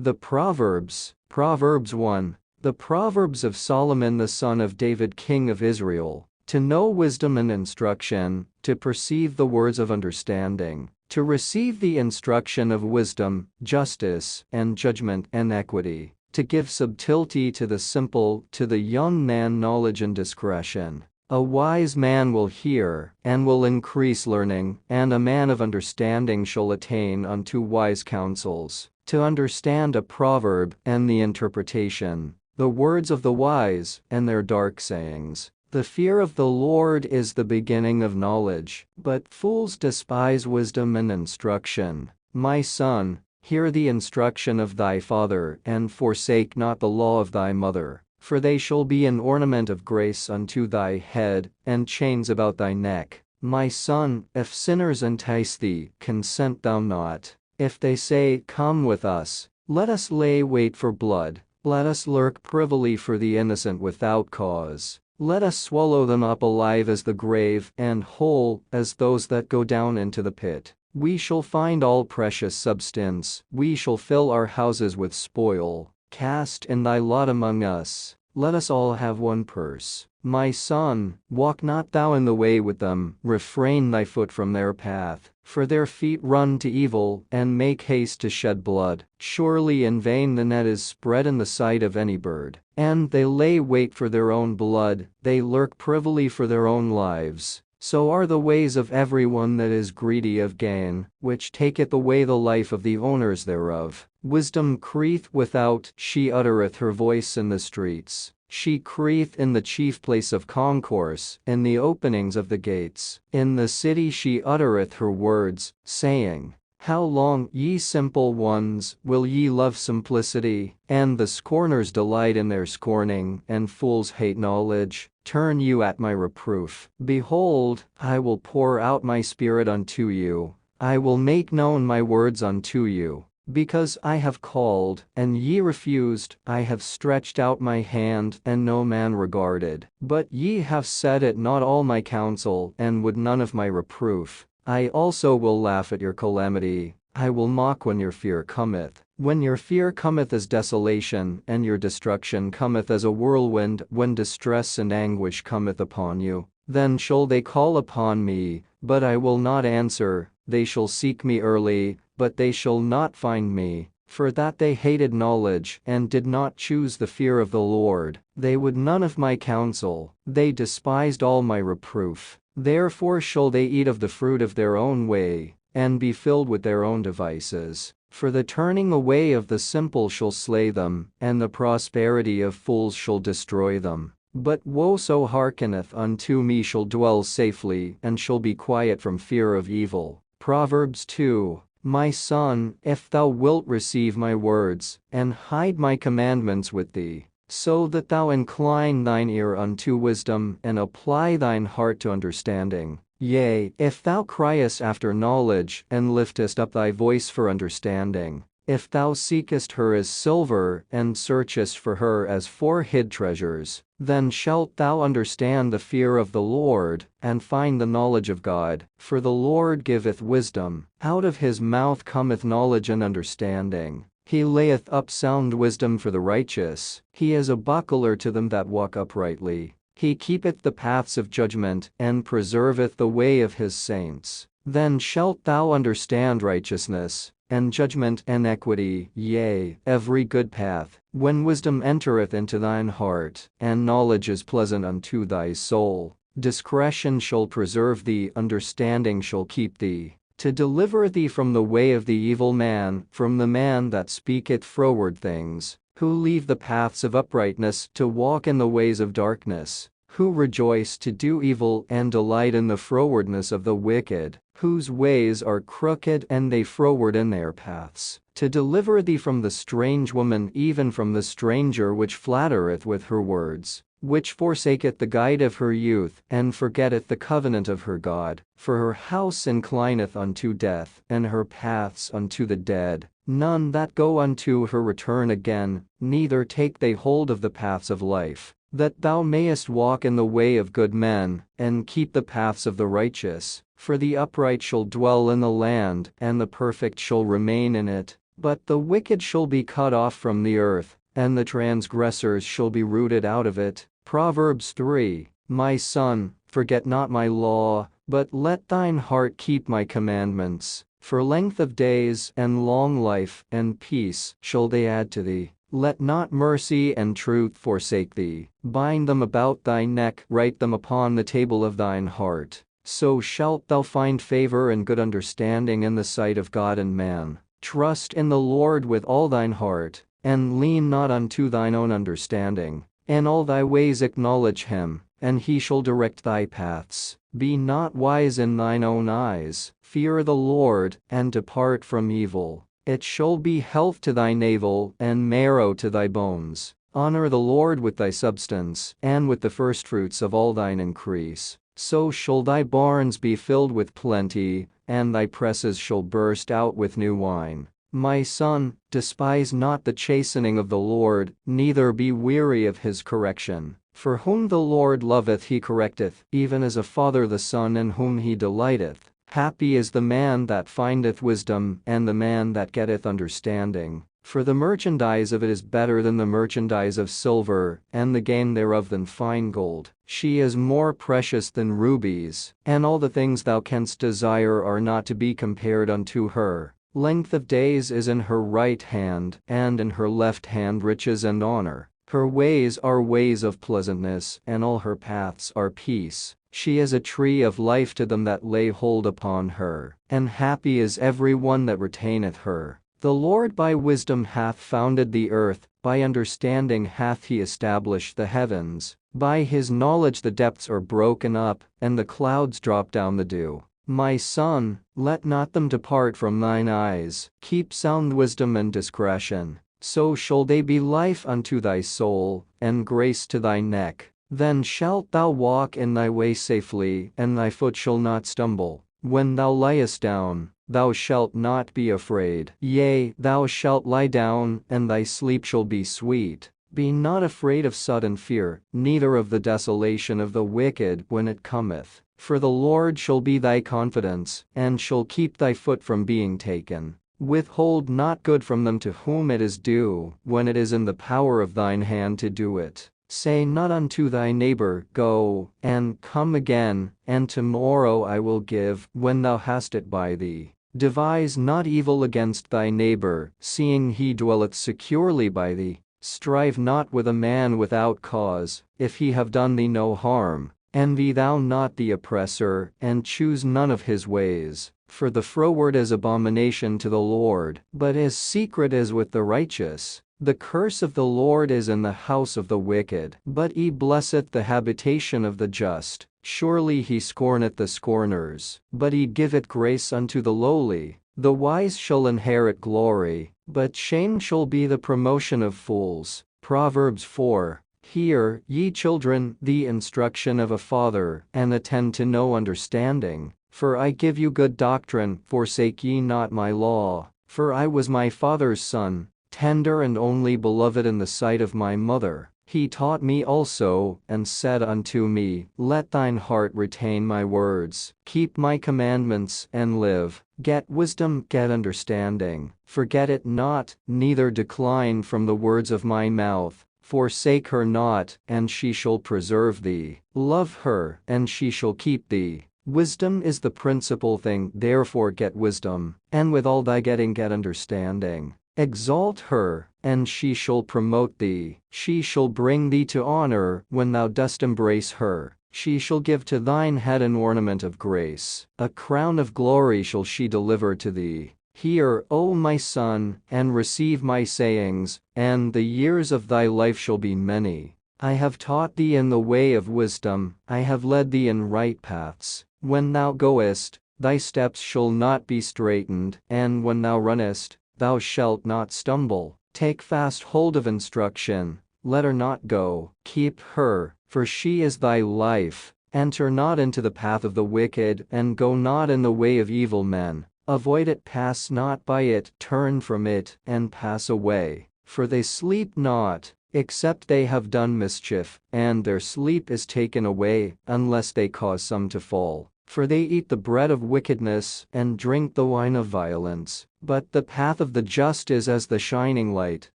The Proverbs. Proverbs 1. The Proverbs of Solomon the son of David king of Israel, to know wisdom and instruction, to perceive the words of understanding, to receive the instruction of wisdom, justice, and judgment and equity, to give subtlety to the simple, to the young man knowledge and discretion. A wise man will hear, and will increase learning, and a man of understanding shall attain unto wise counsels, to understand a proverb, and the interpretation, the words of the wise, and their dark sayings. The fear of the Lord is the beginning of knowledge, but fools despise wisdom and instruction. My son, hear the instruction of thy father, and forsake not the law of thy mother, for they shall be an ornament of grace unto thy head, and chains about thy neck. My son, if sinners entice thee, consent thou not. If they say, Come with us, let us lay wait for blood, let us lurk privily for the innocent without cause. Let us swallow them up alive as the grave, and whole as those that go down into the pit. We shall find all precious substance, we shall fill our houses with spoil. Cast in thy lot among us, let us all have one purse. My son, walk not thou in the way with them, refrain thy foot from their path, for their feet run to evil, and make haste to shed blood. Surely in vain the net is spread in the sight of any bird, and they lay wait for their own blood, they lurk privily for their own lives. So are the ways of every one that is greedy of gain, which taketh away the life of the owners thereof. Wisdom crieth without, she uttereth her voice in the streets. She crieth in the chief place of concourse, in the openings of the gates. In the city she uttereth her words, saying, How long, ye simple ones, will ye love simplicity? And the scorners delight in their scorning, and fools hate knowledge. Turn you at my reproof. Behold, I will pour out my spirit unto you. I will make known my words unto you. Because I have called, and ye refused, I have stretched out my hand, and no man regarded. But ye have said it not all my counsel, and would none of my reproof. I also will laugh at your calamity, I will mock when your fear cometh. When your fear cometh as desolation, and your destruction cometh as a whirlwind, when distress and anguish cometh upon you, then shall they call upon me, but I will not answer. They shall seek me early, but they shall not find me. For that they hated knowledge, and did not choose the fear of the Lord, they would none of my counsel, they despised all my reproof. Therefore shall they eat of the fruit of their own way, and be filled with their own devices. For the turning away of the simple shall slay them, and the prosperity of fools shall destroy them. But whoso hearkeneth unto me shall dwell safely, and shall be quiet from fear of evil. Proverbs 2. My son, if thou wilt receive my words, and hide my commandments with thee, so that thou incline thine ear unto wisdom, and apply thine heart to understanding. Yea, if thou criest after knowledge, and liftest up thy voice for understanding, if thou seekest her as silver, and searchest for her as for hid treasures, then shalt thou understand the fear of the Lord, and find the knowledge of God. For the Lord giveth wisdom, out of his mouth cometh knowledge and understanding. He layeth up sound wisdom for the righteous, he is a buckler to them that walk uprightly. He keepeth the paths of judgment, and preserveth the way of his saints. Then shalt thou understand righteousness, and judgment and equity, yea, every good path. When wisdom entereth into thine heart, and knowledge is pleasant unto thy soul, discretion shall preserve thee, understanding shall keep thee, to deliver thee from the way of the evil man, from the man that speaketh froward things, who leave the paths of uprightness to walk in the ways of darkness, who rejoice to do evil and delight in the frowardness of the wicked, whose ways are crooked and they froward in their paths, to deliver thee from the strange woman, even from the stranger which flattereth with her words, which forsaketh the guide of her youth, and forgetteth the covenant of her God. For her house inclineth unto death, and her paths unto the dead. None that go unto her return again, neither take they hold of the paths of life. That thou mayest walk in the way of good men, and keep the paths of the righteous. For the upright shall dwell in the land, and the perfect shall remain in it. But the wicked shall be cut off from the earth, and the transgressors shall be rooted out of it. Proverbs 3. My son, forget not my law, but let thine heart keep my commandments. For length of days and long life and peace shall they add to thee. Let not mercy and truth forsake thee. Bind them about thy neck, write them upon the table of thine heart. So shalt thou find favor and good understanding in the sight of God and man. Trust in the Lord with all thine heart, and lean not unto thine own understanding. In all thy ways acknowledge him, and he shall direct thy paths. Be not wise in thine own eyes. Fear the Lord, and depart from evil. It shall be health to thy navel, and marrow to thy bones. Honor the Lord with thy substance, and with the firstfruits of all thine increase. So shall thy barns be filled with plenty, and thy presses shall burst out with new wine. My son, despise not the chastening of the Lord, neither be weary of his correction. For whom the Lord loveth he correcteth, even as a father the son in whom he delighteth. Happy is the man that findeth wisdom, and the man that getteth understanding. For the merchandise of it is better than the merchandise of silver, and the gain thereof than fine gold. She is more precious than rubies, and all the things thou canst desire are not to be compared unto her. Length of days is in her right hand, and in her left hand riches and honor. Her ways are ways of pleasantness, and all her paths are peace. She is a tree of life to them that lay hold upon her, and happy is every one that retaineth her. The Lord by wisdom hath founded the earth, by understanding hath he established the heavens. By his knowledge the depths are broken up, and the clouds drop down the dew. My son, let not them depart from thine eyes. Keep sound wisdom and discretion. So shall they be life unto thy soul, and grace to thy neck. Then shalt thou walk in thy way safely, and thy foot shall not stumble. When thou liest down, thou shalt not be afraid. Yea, thou shalt lie down, and thy sleep shall be sweet. Be not afraid of sudden fear, neither of the desolation of the wicked when it cometh. For the Lord shall be thy confidence, and shall keep thy foot from being taken. Withhold not good from them to whom it is due, when it is in the power of thine hand to do it. Say not unto thy neighbor, Go, and come again, and tomorrow I will give, when thou hast it by thee. Devise not evil against thy neighbor, seeing he dwelleth securely by thee. Strive not with a man without cause, if he have done thee no harm. Envy thou not the oppressor, and choose none of his ways. For the froward is abomination to the Lord, but his secret is with the righteous. The curse of the Lord is in the house of the wicked, but he blesseth the habitation of the just. Surely he scorneth the scorners, but he giveth grace unto the lowly. The wise shall inherit glory, but shame shall be the promotion of fools. Proverbs 4. Hear, ye children, the instruction of a father, and attend to no understanding. For I give you good doctrine, forsake ye not my law. For I was my father's son, tender and only beloved in the sight of my mother. He taught me also, and said unto me, Let thine heart retain my words. Keep my commandments, and live. Get wisdom, get understanding. Forget it not, neither decline from the words of my mouth. Forsake her not, and she shall preserve thee. Love her, and she shall keep thee. Wisdom is the principal thing, therefore get wisdom, and with all thy getting get understanding. Exalt her, and she shall promote thee. She shall bring thee to honor, when thou dost embrace her. She shall give to thine head an ornament of grace. A crown of glory shall she deliver to thee. Hear, O my son, and receive my sayings, and the years of thy life shall be many. I have taught thee in the way of wisdom, I have led thee in right paths. When thou goest, thy steps shall not be straitened, and when thou runnest, thou shalt not stumble. Take fast hold of instruction, let her not go. Keep her, for she is thy life. Enter not into the path of the wicked, and go not in the way of evil men. Avoid it, pass not by it, turn from it, and pass away. For they sleep not, except they have done mischief, and their sleep is taken away, unless they cause some to fall. for they eat the bread of wickedness and drink the wine of violence. But the path of the just is as the shining light,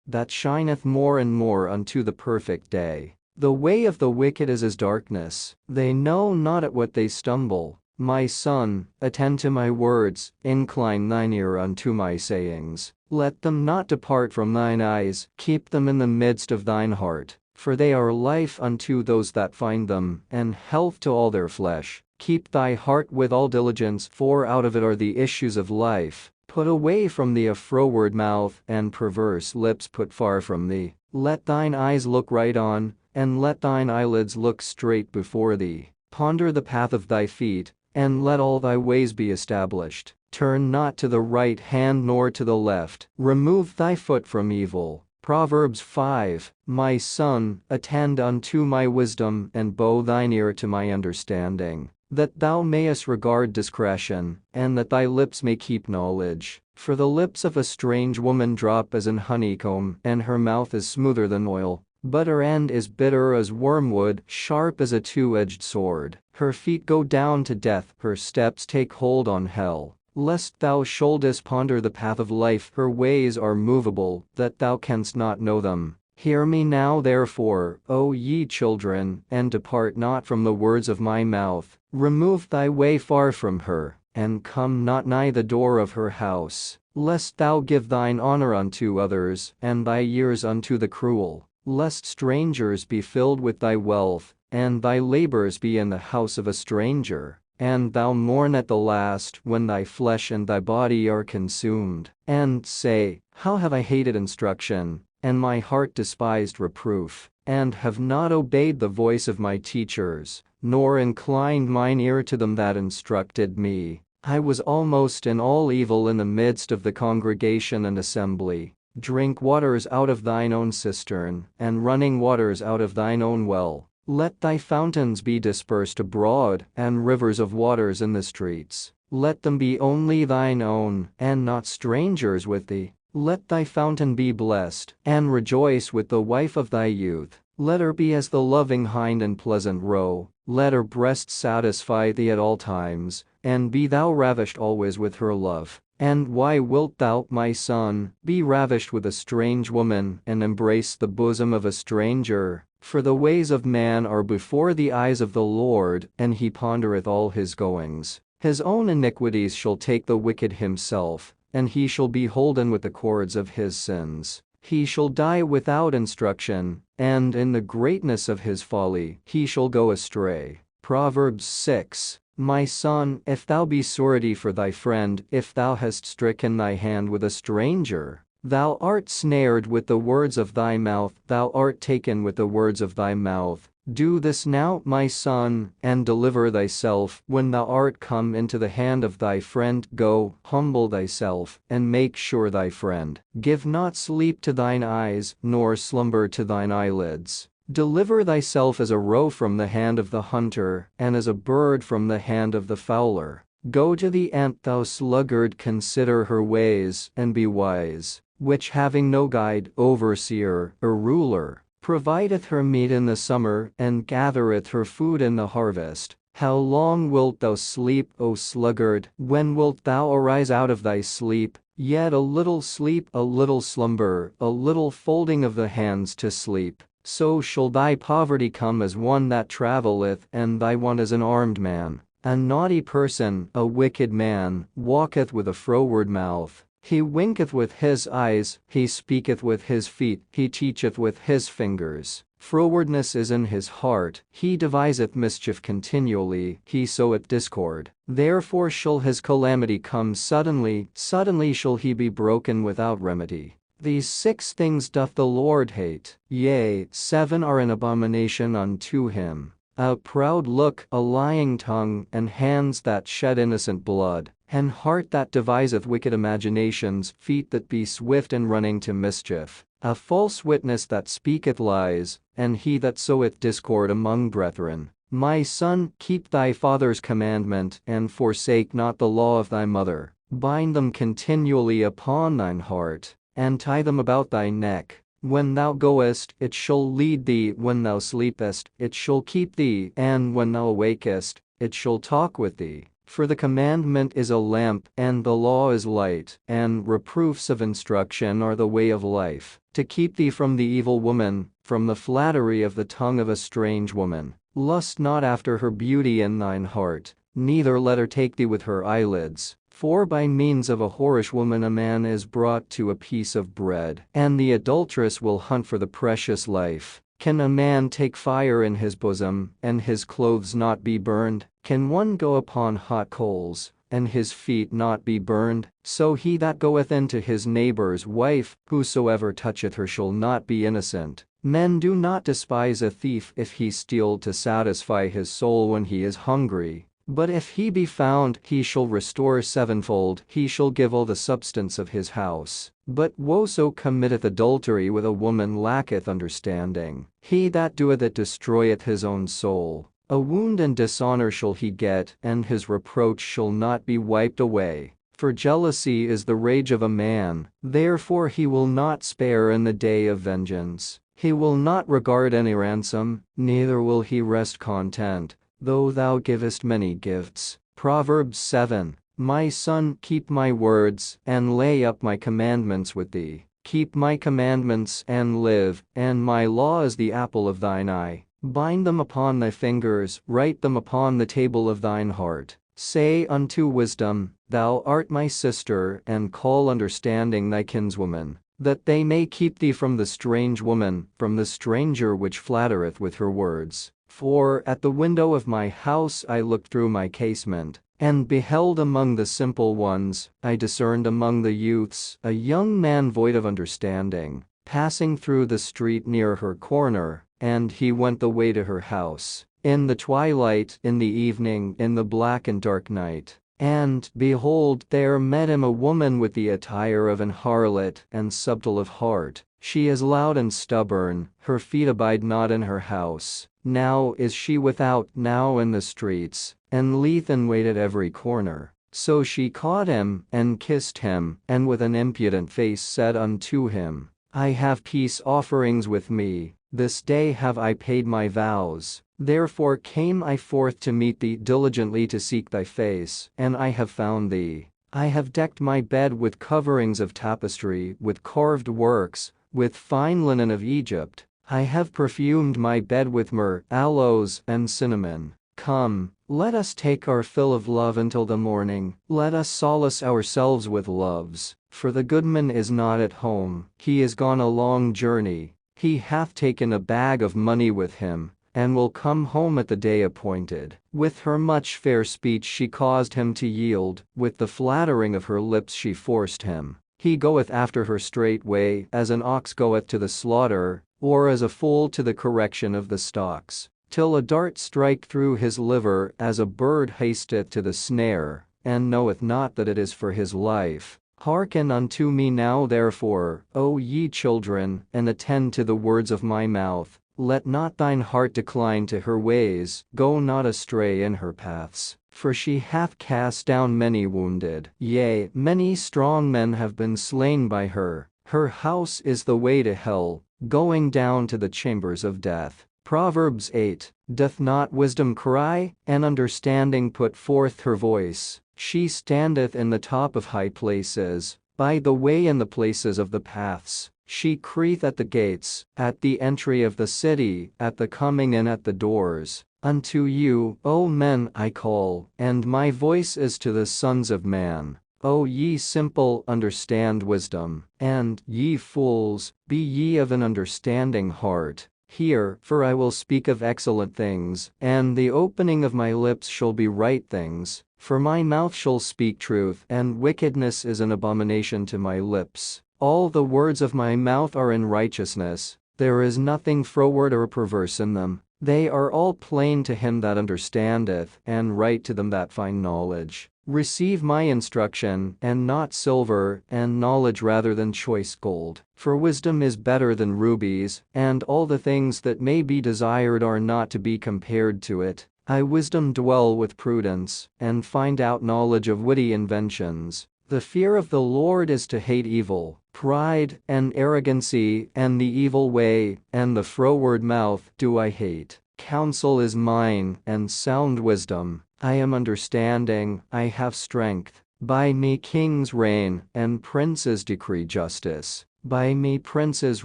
that shineth more and more unto the perfect day. The way of the wicked is as darkness, they know not at what they stumble. My son, attend to my words, incline thine ear unto my sayings. Let them not depart from thine eyes, keep them in the midst of thine heart. For they are life unto those that find them, and health to all their flesh. Keep thy heart with all diligence, for out of it are the issues of life. Put away from thee a froward mouth, and perverse lips put far from thee. Let thine eyes look right on, and let thine eyelids look straight before thee. Ponder the path of thy feet, and let all thy ways be established. Turn not to the right hand nor to the left. Remove thy foot from evil. Proverbs 5. My son, attend unto my wisdom, and bow thine ear to my understanding, that thou mayest regard discretion, and that thy lips may keep knowledge. For the lips of a strange woman drop as an honeycomb, and her mouth is smoother than oil. But her end is bitter as wormwood, sharp as a two-edged sword. Her feet go down to death, her steps take hold on hell. Lest thou shouldest ponder the path of life, her ways are movable, that thou canst not know them. Hear me now therefore, O ye children, and depart not from the words of my mouth. Remove thy way far from her, and come not nigh the door of her house. Lest thou give thine honor unto others, and thy years unto the cruel. Lest strangers be filled with thy wealth, and thy labors be in the house of a stranger. And thou mourn at the last, when thy flesh and thy body are consumed, and say, How have I hated instruction, and my heart despised reproof, and have not obeyed the voice of my teachers, nor inclined mine ear to them that instructed me. I was almost in all evil in the midst of the congregation and assembly. Drink waters out of thine own cistern, and running waters out of thine own well. Let thy fountains be dispersed abroad, and rivers of waters in the streets. Let them be only thine own, and not strangers with thee. Let thy fountain be blessed, and rejoice with the wife of thy youth. Let her be as the loving hind and pleasant roe. Let her breast satisfy thee at all times, and be thou ravished always with her love. And why wilt thou, my son, be ravished with a strange woman, and embrace the bosom of a stranger? For the ways of man are before the eyes of the Lord, and he pondereth all his goings. His own iniquities shall take the wicked himself, and he shall be holden with the cords of his sins. He shall die without instruction, and in the greatness of his folly he shall go astray. Proverbs 6. My son, if thou be surety for thy friend, if thou hast stricken thy hand with a stranger, thou art snared with the words of thy mouth, thou art taken with the words of thy mouth. Do this now, my son, and deliver thyself. When thou art come into the hand of thy friend, go, humble thyself, and make sure thy friend. Give not sleep to thine eyes, nor slumber to thine eyelids. Deliver thyself as a roe from the hand of the hunter, and as a bird from the hand of the fowler. Go to the ant, thou sluggard, consider her ways, and be wise, which having no guide, overseer, or ruler, provideth her meat in the summer, and gathereth her food in the harvest. How long wilt thou sleep, O sluggard? When wilt thou arise out of thy sleep? Yet a little sleep, a little slumber, a little folding of the hands to sleep. So shall thy poverty come as one that travelleth, and thy want as an armed man. A naughty person, a wicked man, walketh with a froward mouth. He winketh with his eyes, he speaketh with his feet, he teacheth with his fingers. Frowardness is in his heart, he deviseth mischief continually, he soweth discord. Therefore shall his calamity come suddenly, suddenly shall he be broken without remedy. These 6 things doth the Lord hate, yea, 7 are an abomination unto him: a proud look, a lying tongue, and hands that shed innocent blood, an heart that deviseth wicked imaginations, feet that be swift in running to mischief, a false witness that speaketh lies, and he that soweth discord among brethren. My son, keep thy father's commandment, and forsake not the law of thy mother. Bind them continually upon thine heart, and tie them about thy neck. When thou goest, it shall lead thee; when thou sleepest, it shall keep thee; and when thou awakest, it shall talk with thee. For the commandment is a lamp, and the law is light, and reproofs of instruction are the way of life, to keep thee from the evil woman, from the flattery of the tongue of a strange woman. Lust not after her beauty in thine heart, neither let her take thee with her eyelids. For by means of a whorish woman a man is brought to a piece of bread, and the adulteress will hunt for the precious life. Can a man take fire in his bosom, and his clothes not be burned? Can one go upon hot coals, and his feet not be burned? So he that goeth into his neighbor's wife, whosoever toucheth her shall not be innocent. Men do not despise a thief if he steal to satisfy his soul when he is hungry. But if he be found, he shall restore sevenfold, he shall give all the substance of his house. But whoso committeth adultery with a woman lacketh understanding. He that doeth it destroyeth his own soul. A wound and dishonor shall he get, and his reproach shall not be wiped away. For jealousy is the rage of a man, therefore he will not spare in the day of vengeance. He will not regard any ransom, neither will he rest content, though thou givest many gifts. Proverbs 7. My son, keep my words, and lay up my commandments with thee. Keep my commandments and live, and my law is the apple of thine eye. Bind them upon thy fingers, write them upon the table of thine heart. Say unto wisdom, thou art my sister, and call understanding thy kinswoman, that they may keep thee from the strange woman, from the stranger which flattereth with her words. For at the window of my house I looked through my casement, and beheld among the simple ones, I discerned among the youths, a young man void of understanding, passing through the street near her corner, and he went the way to her house, in the twilight, in the evening, in the black and dark night. And, behold, there met him a woman with the attire of an harlot, and subtle of heart. She is loud and stubborn, her feet abide not in her house. Now is she without, now in the streets, and lieth in wait at every corner. So she caught him, and kissed him, and with an impudent face said unto him, I have peace offerings with me, this day have I paid my vows. Therefore came I forth to meet thee diligently to seek thy face, and I have found thee. I have decked my bed with coverings of tapestry, with carved works, with fine linen of Egypt. I have perfumed my bed with myrrh, aloes, and cinnamon. Come, let us take our fill of love until the morning, let us solace ourselves with loves. For the goodman is not at home, he is gone a long journey. He hath taken a bag of money with him, and will come home at the day appointed. With her much fair speech she caused him to yield, with the flattering of her lips she forced him. He goeth after her straightway, as an ox goeth to the slaughter, or as a foal to the correction of the stocks, till a dart strike through his liver, as a bird hasteth to the snare, and knoweth not that it is for his life. Hearken unto me now therefore, O ye children, and attend to the words of my mouth. Let not thine heart decline to her ways, go not astray in her paths. For she hath cast down many wounded, yea, many strong men have been slain by her. Her house is the way to hell, going down to the chambers of death. Proverbs 8. Doth not wisdom cry, and understanding put forth her voice? She standeth in the top of high places, by the way in the places of the paths. She crieth at the gates, at the entry of the city, at the coming in at the doors. Unto you, O men, I call, and my voice is to the sons of man. O ye simple, understand wisdom, and, ye fools, be ye of an understanding heart. Hear, for I will speak of excellent things, and the opening of my lips shall be right things. For my mouth shall speak truth, and wickedness is an abomination to my lips. All the words of my mouth are in righteousness, there is nothing froward or perverse in them. They are all plain to him that understandeth, and right to them that find knowledge. Receive my instruction, and not silver, and knowledge rather than choice gold. For wisdom is better than rubies, and all the things that may be desired are not to be compared to it. I wisdom dwell with prudence, and find out knowledge of witty inventions. The fear of the Lord is to hate evil, pride, and arrogancy, and the evil way, and the froward mouth do I hate. Counsel is mine, and sound wisdom, I am understanding, I have strength. By me kings reign, and princes decree justice. By me princes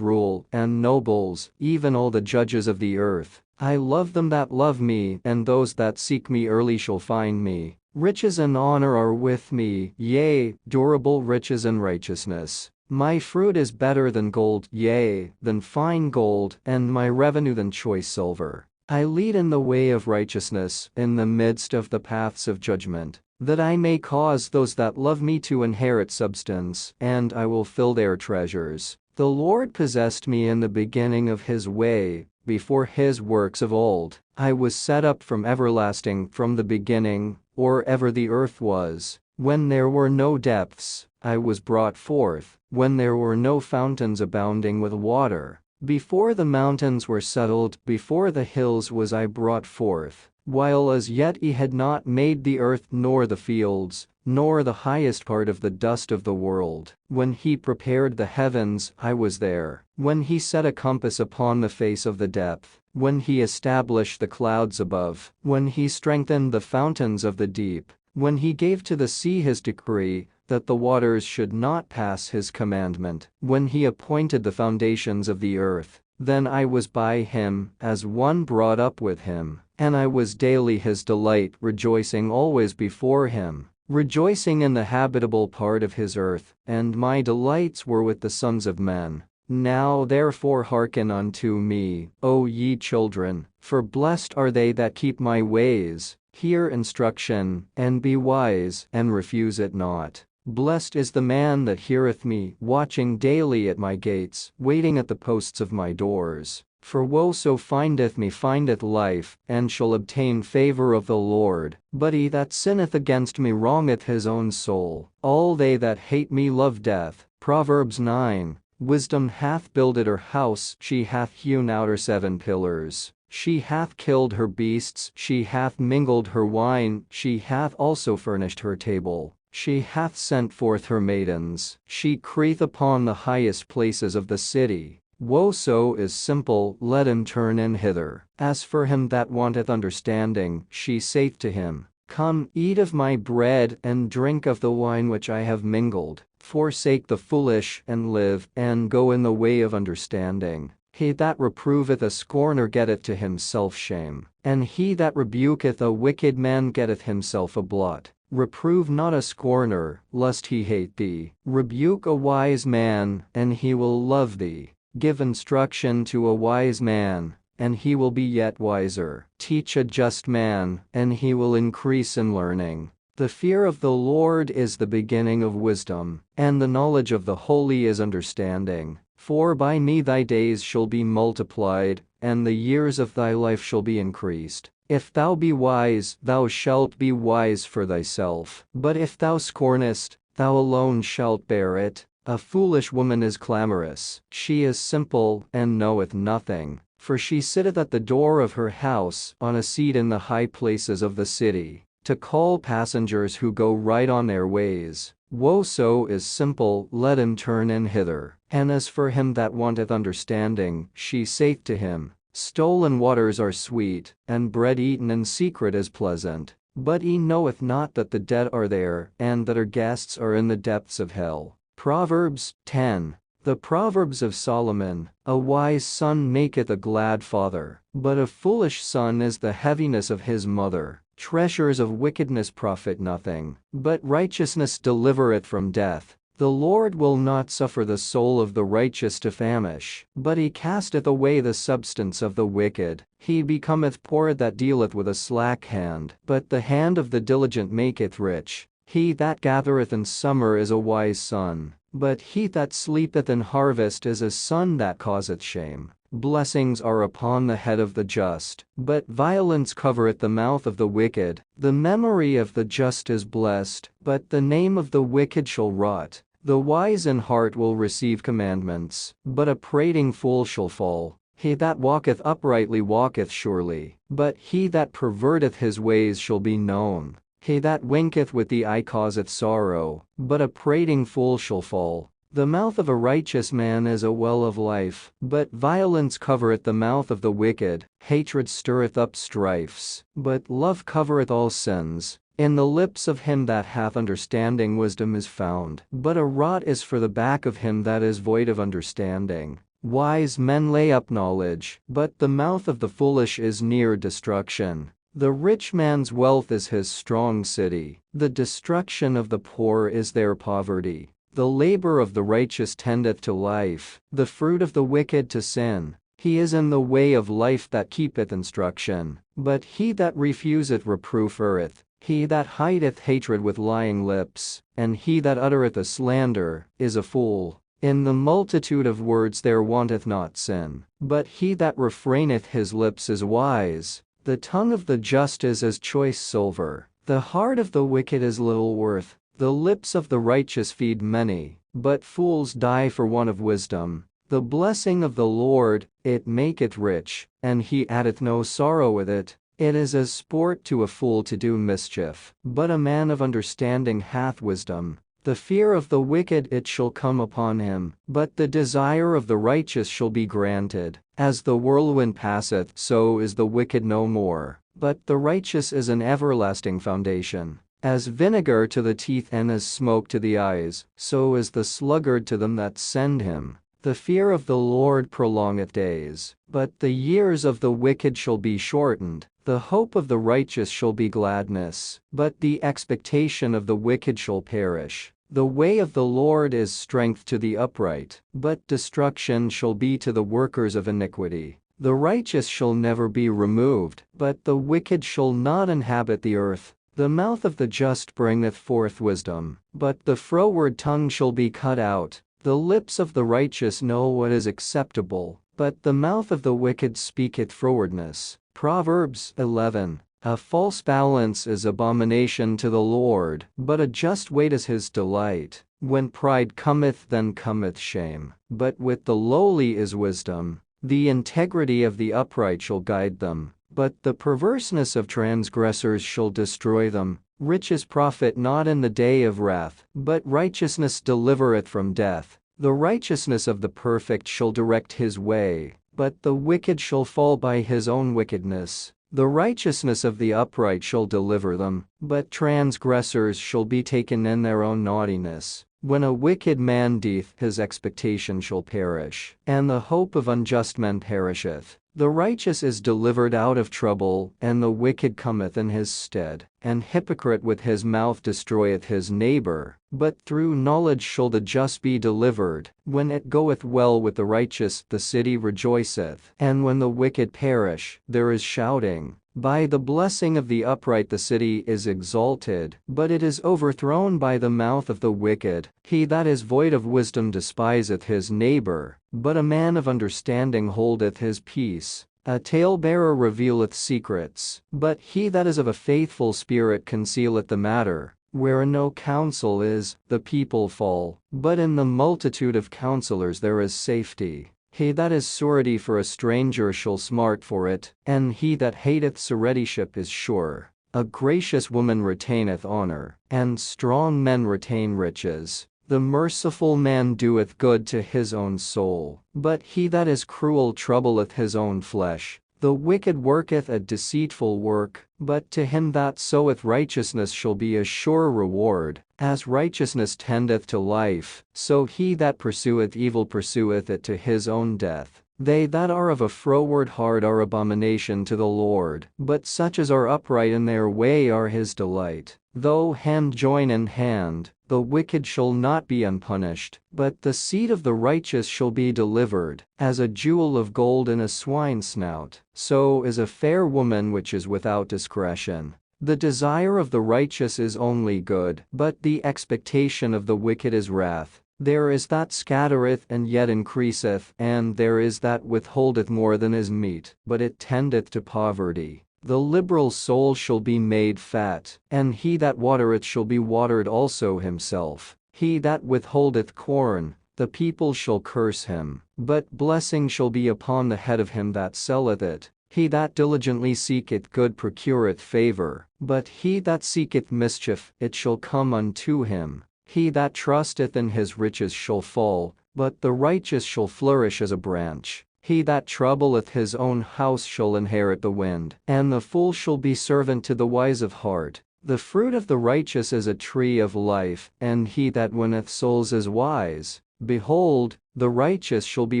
rule, and nobles, even all the judges of the earth. I love them that love me, and those that seek me early shall find me. Riches and honor are with me, yea, durable riches and righteousness. My fruit is better than gold, yea, than fine gold, and my revenue than choice silver. I lead in the way of righteousness, in the midst of the paths of judgment, that I may cause those that love me to inherit substance, and I will fill their treasures. The Lord possessed me in the beginning of his way, before his works of old. I was set up from everlasting, from the beginning, or ever the earth was. When there were no depths, I was brought forth, when there were no fountains abounding with water. Before the mountains were settled, before the hills was I brought forth. While as yet he had not made the earth nor the fields, nor the highest part of the dust of the world. When he prepared the heavens, I was there. When he set a compass upon the face of the depth. When he established the clouds above. When he strengthened the fountains of the deep. When he gave to the sea his decree, that the waters should not pass his commandment. When he appointed the foundations of the earth. Then I was by him, as one brought up with him, and I was daily his delight, rejoicing always before him, rejoicing in the habitable part of his earth, and my delights were with the sons of men. Now therefore hearken unto me, O ye children, for blessed are they that keep my ways. Hear instruction, and be wise, and refuse it not. Blessed is the man that heareth me, watching daily at my gates, waiting at the posts of my doors. For whoso findeth me findeth life, and shall obtain favor of the Lord. But he that sinneth against me wrongeth his own soul. All they that hate me love death. Proverbs 9. Wisdom hath builded her house, she hath hewn out her 7 pillars. She hath killed her beasts, she hath mingled her wine, she hath also furnished her table. She hath sent forth her maidens, she crieth upon the highest places of the city. Whoso is simple, let him turn in hither. As for him that wanteth understanding, she saith to him, Come, eat of my bread, and drink of the wine which I have mingled. Forsake the foolish, and live, and go in the way of understanding. He that reproveth a scorner getteth to himself shame, and he that rebuketh a wicked man getteth himself a blot. Reprove not a scorner, lest he hate thee. Rebuke a wise man, and he will love thee. Give instruction to a wise man, and he will be yet wiser. Teach a just man, and he will increase in learning. The fear of the Lord is the beginning of wisdom, and the knowledge of the holy is understanding. For by me thy days shall be multiplied, and the years of thy life shall be increased. If thou be wise, thou shalt be wise for thyself. But if thou scornest, thou alone shalt bear it. A foolish woman is clamorous, she is simple, and knoweth nothing. For she sitteth at the door of her house, on a seat in the high places of the city, to call passengers who go right on their ways. Whoso is simple, let him turn in hither. And as for him that wanteth understanding, she saith to him, Stolen waters are sweet, and bread eaten in secret is pleasant. But he knoweth not that the dead are there, and that her guests are in the depths of hell. Proverbs 10. The Proverbs of Solomon. A wise son maketh a glad father, but a foolish son is the heaviness of his mother. Treasures of wickedness profit nothing, but righteousness delivereth from death. The Lord will not suffer the soul of the righteous to famish, but he casteth away the substance of the wicked. He becometh poor that dealeth with a slack hand, but the hand of the diligent maketh rich. He that gathereth in summer is a wise son, but he that sleepeth in harvest is a son that causeth shame. Blessings are upon the head of the just, but violence covereth the mouth of the wicked. The memory of the just is blessed, but the name of the wicked shall rot. The wise in heart will receive commandments, but a prating fool shall fall. He that walketh uprightly walketh surely, but he that perverteth his ways shall be known. He that winketh with the eye causeth sorrow, but a prating fool shall fall. The mouth of a righteous man is a well of life, but violence covereth the mouth of the wicked. Hatred stirreth up strifes, but love covereth all sins. In the lips of him that hath understanding wisdom is found, but a rod is for the back of him that is void of understanding. Wise men lay up knowledge, but the mouth of the foolish is near destruction. The rich man's wealth is his strong city, the destruction of the poor is their poverty. The labor of the righteous tendeth to life, the fruit of the wicked to sin. He is in the way of life that keepeth instruction, but he that refuseth reproof erreth. He that hideth hatred with lying lips, and he that uttereth a slander, is a fool. In the multitude of words there wanteth not sin, but he that refraineth his lips is wise. The tongue of the just is as choice silver, the heart of the wicked is little worth. The lips of the righteous feed many, but fools die for want of wisdom. The blessing of the Lord, it maketh rich, and he addeth no sorrow with it. It is as sport to a fool to do mischief, but a man of understanding hath wisdom. The fear of the wicked it shall come upon him, but the desire of the righteous shall be granted. As the whirlwind passeth, so is the wicked no more, but the righteous is an everlasting foundation. As vinegar to the teeth and as smoke to the eyes, so is the sluggard to them that send him. The fear of the Lord prolongeth days, but the years of the wicked shall be shortened. The hope of the righteous shall be gladness, but the expectation of the wicked shall perish. The way of the Lord is strength to the upright, but destruction shall be to the workers of iniquity. The righteous shall never be removed, but the wicked shall not inhabit the earth. The mouth of the just bringeth forth wisdom, but the froward tongue shall be cut out. The lips of the righteous know what is acceptable, but the mouth of the wicked speaketh frowardness. Proverbs 11. A false balance is abomination to the Lord, but a just weight is his delight. When pride cometh, then cometh shame, but with the lowly is wisdom. The integrity of the upright shall guide them, but the perverseness of transgressors shall destroy them. Riches profit not in the day of wrath, but righteousness delivereth from death. The righteousness of the perfect shall direct his way, but the wicked shall fall by his own wickedness. The righteousness of the upright shall deliver them, but transgressors shall be taken in their own naughtiness. When a wicked man dieth, his expectation shall perish, and the hope of unjust men perisheth. The righteous is delivered out of trouble, and the wicked cometh in his stead. An hypocrite with his mouth destroyeth his neighbor, but through knowledge shall the just be delivered. When it goeth well with the righteous, the city rejoiceth, and when the wicked perish, there is shouting. By the blessing of the upright the city is exalted, but it is overthrown by the mouth of the wicked. He that is void of wisdom despiseth his neighbor, but a man of understanding holdeth his peace. A talebearer revealeth secrets, but he that is of a faithful spirit concealeth the matter. Where no counsel is, the people fall, but in the multitude of counselors there is safety. He that is surety for a stranger shall smart for it, and he that hateth suretyship is sure. A gracious woman retaineth honor, and strong men retain riches. The merciful man doeth good to his own soul, but he that is cruel troubleth his own flesh. The wicked worketh a deceitful work, but to him that soweth righteousness shall be a sure reward. As righteousness tendeth to life, so he that pursueth evil pursueth it to his own death. They that are of a froward heart are abomination to the Lord, but such as are upright in their way are his delight. Though hand join in hand, the wicked shall not be unpunished, but the seed of the righteous shall be delivered. As a jewel of gold in a swine's snout, so is a fair woman which is without discretion. The desire of the righteous is only good, but the expectation of the wicked is wrath. There is that scattereth and yet increaseth, and there is that withholdeth more than is meet, but it tendeth to poverty. The liberal soul shall be made fat, and he that watereth shall be watered also himself. He that withholdeth corn, the people shall curse him, but blessing shall be upon the head of him that selleth it. He that diligently seeketh good procureth favor, but he that seeketh mischief, it shall come unto him. He that trusteth in his riches shall fall, but the righteous shall flourish as a branch. He that troubleth his own house shall inherit the wind, and the fool shall be servant to the wise of heart. The fruit of the righteous is a tree of life, and he that winneth souls is wise. Behold, the righteous shall be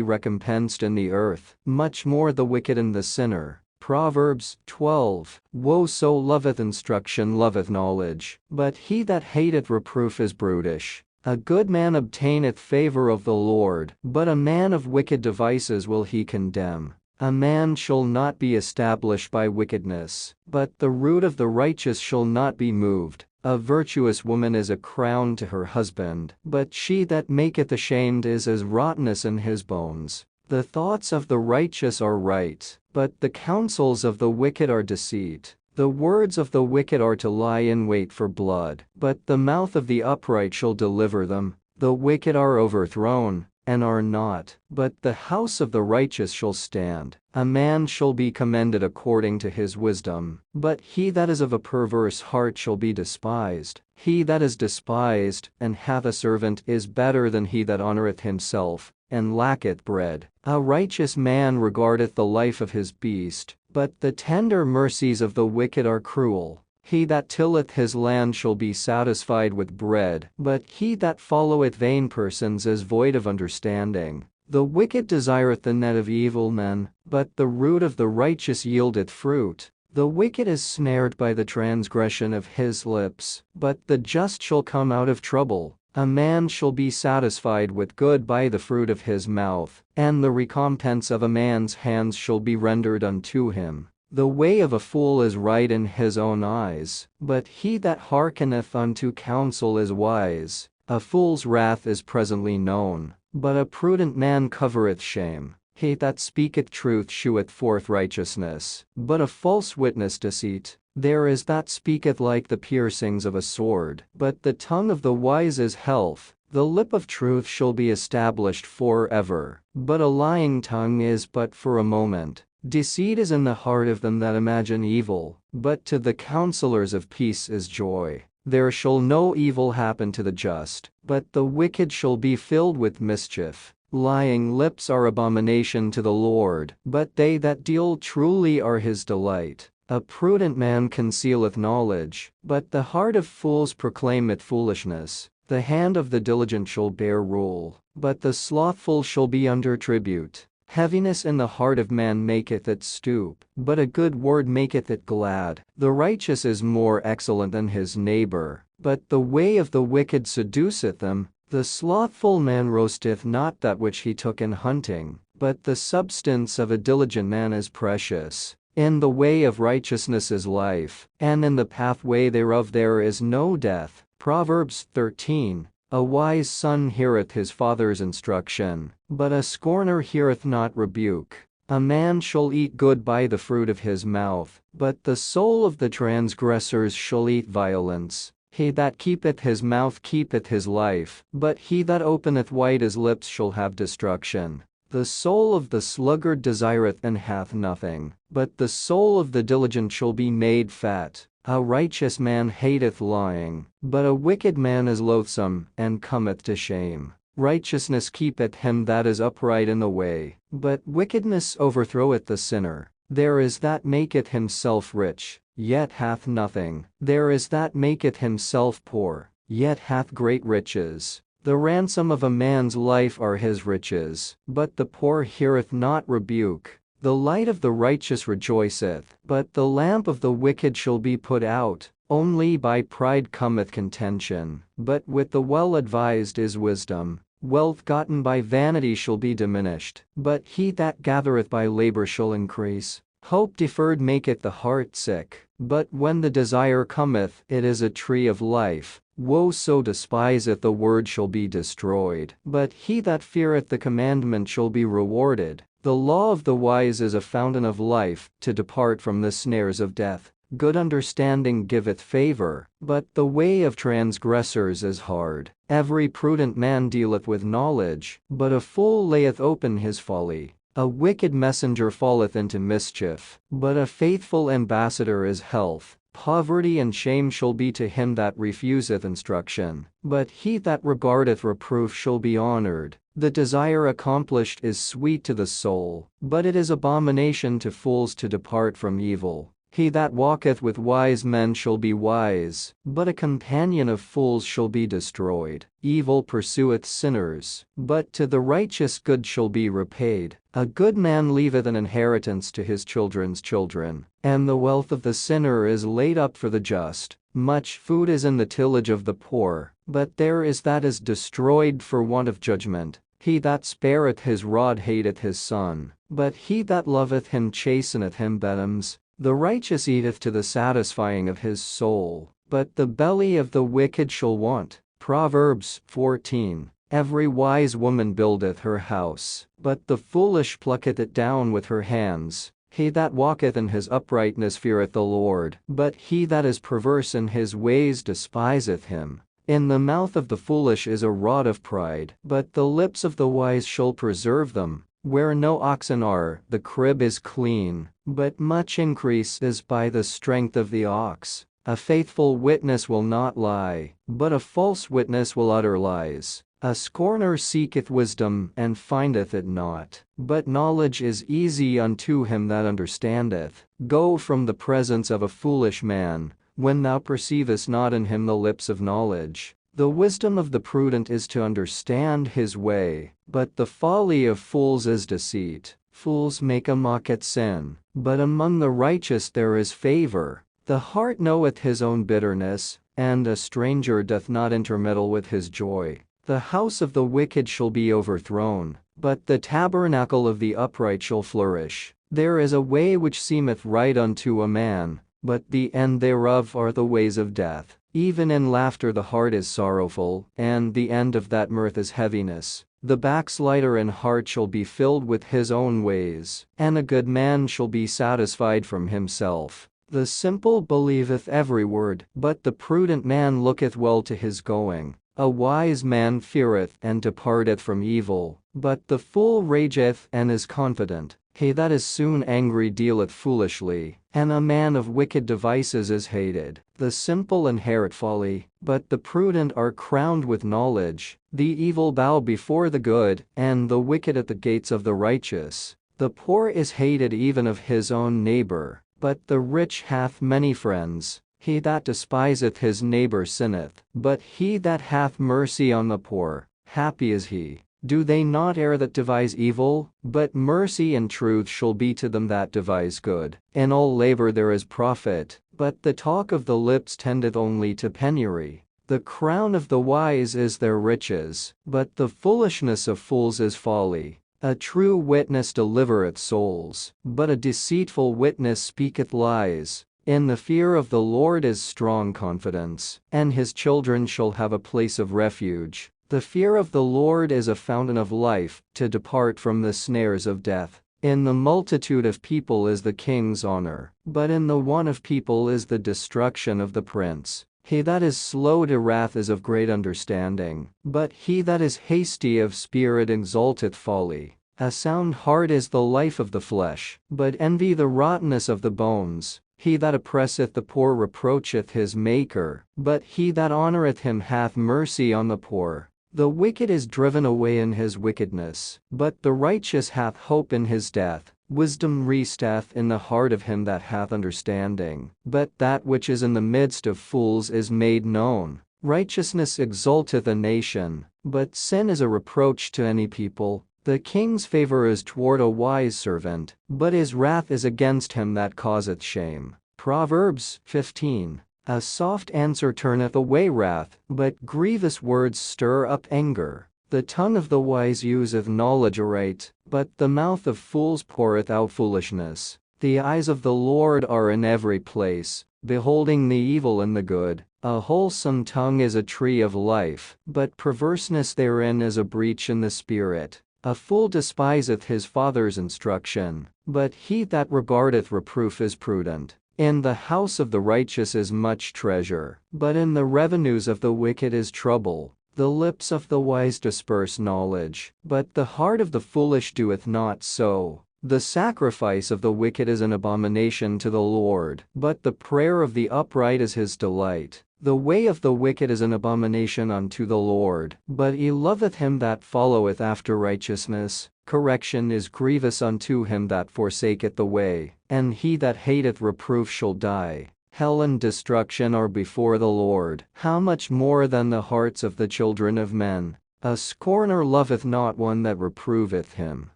recompensed in the earth, much more the wicked and the sinner. Proverbs 12. Whoso loveth instruction loveth knowledge, but he that hateth reproof is brutish. A good man obtaineth favor of the Lord, but a man of wicked devices will he condemn. A man shall not be established by wickedness, but the root of the righteous shall not be moved. A virtuous woman is a crown to her husband, but she that maketh ashamed is as rottenness in his bones. The thoughts of the righteous are right, but the counsels of the wicked are deceit. The words of the wicked are to lie in wait for blood, but the mouth of the upright shall deliver them. The wicked are overthrown, and are not, but the house of the righteous shall stand. A man shall be commended according to his wisdom, but he that is of a perverse heart shall be despised. He that is despised, and hath a servant, is better than he that honoureth himself, and lacketh bread. A righteous man regardeth the life of his beast, but the tender mercies of the wicked are cruel. He that tilleth his land shall be satisfied with bread, but he that followeth vain persons is void of understanding. The wicked desireth the net of evil men, but the root of the righteous yieldeth fruit. The wicked is snared by the transgression of his lips, but the just shall come out of trouble. A man shall be satisfied with good by the fruit of his mouth, and the recompense of a man's hands shall be rendered unto him. The way of a fool is right in his own eyes, but he that hearkeneth unto counsel is wise. A fool's wrath is presently known, but a prudent man covereth shame. He that speaketh truth sheweth forth righteousness, but a false witness deceit. There is that speaketh like the piercings of a sword, but the tongue of the wise is health. The lip of truth shall be established forever, but a lying tongue is but for a moment. Deceit is in the heart of them that imagine evil, but to the counselors of peace is joy. There shall no evil happen to the just, but the wicked shall be filled with mischief. Lying lips are abomination to the Lord, but they that deal truly are his delight. A prudent man concealeth knowledge, but the heart of fools proclaimeth foolishness. The hand of the diligent shall bear rule, but the slothful shall be under tribute. Heaviness in the heart of man maketh it stoop, but a good word maketh it glad. The righteous is more excellent than his neighbor, but the way of the wicked seduceth them. The slothful man roasteth not that which he took in hunting, but the substance of a diligent man is precious. In the way of righteousness is life, and in the pathway thereof there is no death. Proverbs 13. A wise son heareth his father's instruction, but a scorner heareth not rebuke. A man shall eat good by the fruit of his mouth, but the soul of the transgressors shall eat violence. He that keepeth his mouth keepeth his life, but he that openeth wide his lips shall have destruction. The soul of the sluggard desireth and hath nothing, but the soul of the diligent shall be made fat. A righteous man hateth lying, but a wicked man is loathsome, and cometh to shame. Righteousness keepeth him that is upright in the way, but wickedness overthroweth the sinner. There is that maketh himself rich, yet hath nothing. There is that maketh himself poor, yet hath great riches. The ransom of a man's life are his riches, but the poor heareth not rebuke. The light of the righteous rejoiceth, but the lamp of the wicked shall be put out. Only by pride cometh contention, but with the well-advised is wisdom. Wealth gotten by vanity shall be diminished, but he that gathereth by labor shall increase. Hope deferred maketh the heart sick, but when the desire cometh, it is a tree of life. Whoso despiseth the word shall be destroyed, but he that feareth the commandment shall be rewarded. The law of the wise is a fountain of life, to depart from the snares of death. Good understanding giveth favor, but the way of transgressors is hard. Every prudent man dealeth with knowledge, but a fool layeth open his folly. A wicked messenger falleth into mischief, but a faithful ambassador is health. Poverty and shame shall be to him that refuseth instruction, but he that regardeth reproof shall be honored. The desire accomplished is sweet to the soul, but it is abomination to fools to depart from evil. He that walketh with wise men shall be wise, but a companion of fools shall be destroyed. Evil pursueth sinners, but to the righteous good shall be repaid. A good man leaveth an inheritance to his children's children, and the wealth of the sinner is laid up for the just. Much food is in the tillage of the poor, but there is that is destroyed for want of judgment. He that spareth his rod hateth his son, but he that loveth him chasteneth him bettams. The righteous eateth to the satisfying of his soul, but the belly of the wicked shall want. Proverbs 14. Every wise woman buildeth her house, but the foolish plucketh it down with her hands. He that walketh in his uprightness feareth the Lord, but he that is perverse in his ways despiseth him. In the mouth of the foolish is a rod of pride, but the lips of the wise shall preserve them. Where no oxen are, the crib is clean, but much increase is by the strength of the ox. A faithful witness will not lie, but a false witness will utter lies. A scorner seeketh wisdom, and findeth it not, but knowledge is easy unto him that understandeth. Go from the presence of a foolish man, when thou perceivest not in him the lips of knowledge. The wisdom of the prudent is to understand his way, but the folly of fools is deceit. Fools make a mock at sin, but among the righteous there is favor. The heart knoweth his own bitterness, and a stranger doth not intermeddle with his joy. The house of the wicked shall be overthrown, but the tabernacle of the upright shall flourish. There is a way which seemeth right unto a man, but the end thereof are the ways of death. Even in laughter the heart is sorrowful, and the end of that mirth is heaviness. The backslider in heart shall be filled with his own ways, and a good man shall be satisfied from himself. The simple believeth every word, but the prudent man looketh well to his going. A wise man feareth and departeth from evil, but the fool rageth and is confident. He that is soon angry dealeth foolishly, and a man of wicked devices is hated. The simple inherit folly, but the prudent are crowned with knowledge. The evil bow before the good, and the wicked at the gates of the righteous. The poor is hated even of his own neighbor, but the rich hath many friends. He that despiseth his neighbor sinneth, but he that hath mercy on the poor, happy is he. Do they not err that devise evil? But mercy and truth shall be to them that devise good. In all labor there is profit, but the talk of the lips tendeth only to penury. The crown of the wise is their riches, but the foolishness of fools is folly. A true witness delivereth souls, but a deceitful witness speaketh lies. In the fear of the Lord is strong confidence, and his children shall have a place of refuge. The fear of the Lord is a fountain of life, to depart from the snares of death. In the multitude of people is the king's honor, but in the one of people is the destruction of the prince. He that is slow to wrath is of great understanding, but he that is hasty of spirit exalteth folly. A sound heart is the life of the flesh, but envy the rottenness of the bones. He that oppresseth the poor reproacheth his Maker, but he that honoureth him hath mercy on the poor. The wicked is driven away in his wickedness, but the righteous hath hope in his death. Wisdom resteth in the heart of him that hath understanding, but that which is in the midst of fools is made known. Righteousness exalteth a nation, but sin is a reproach to any people. The king's favor is toward a wise servant, but his wrath is against him that causeth shame. Proverbs 15. A soft answer turneth away wrath, but grievous words stir up anger. The tongue of the wise useth knowledge aright, but the mouth of fools poureth out foolishness. The eyes of the Lord are in every place, beholding the evil and the good. A wholesome tongue is a tree of life, but perverseness therein is a breach in the spirit. A fool despiseth his father's instruction, but he that regardeth reproof is prudent. In the house of the righteous is much treasure, but in the revenues of the wicked is trouble. The lips of the wise disperse knowledge, but the heart of the foolish doeth not so. The sacrifice of the wicked is an abomination to the Lord, but the prayer of the upright is his delight. The way of the wicked is an abomination unto the Lord, but he loveth him that followeth after righteousness. Correction is grievous unto him that forsaketh the way, and he that hateth reproof shall die. Hell and destruction are before the Lord, how much more than the hearts of the children of men? A scorner loveth not one that reproveth him,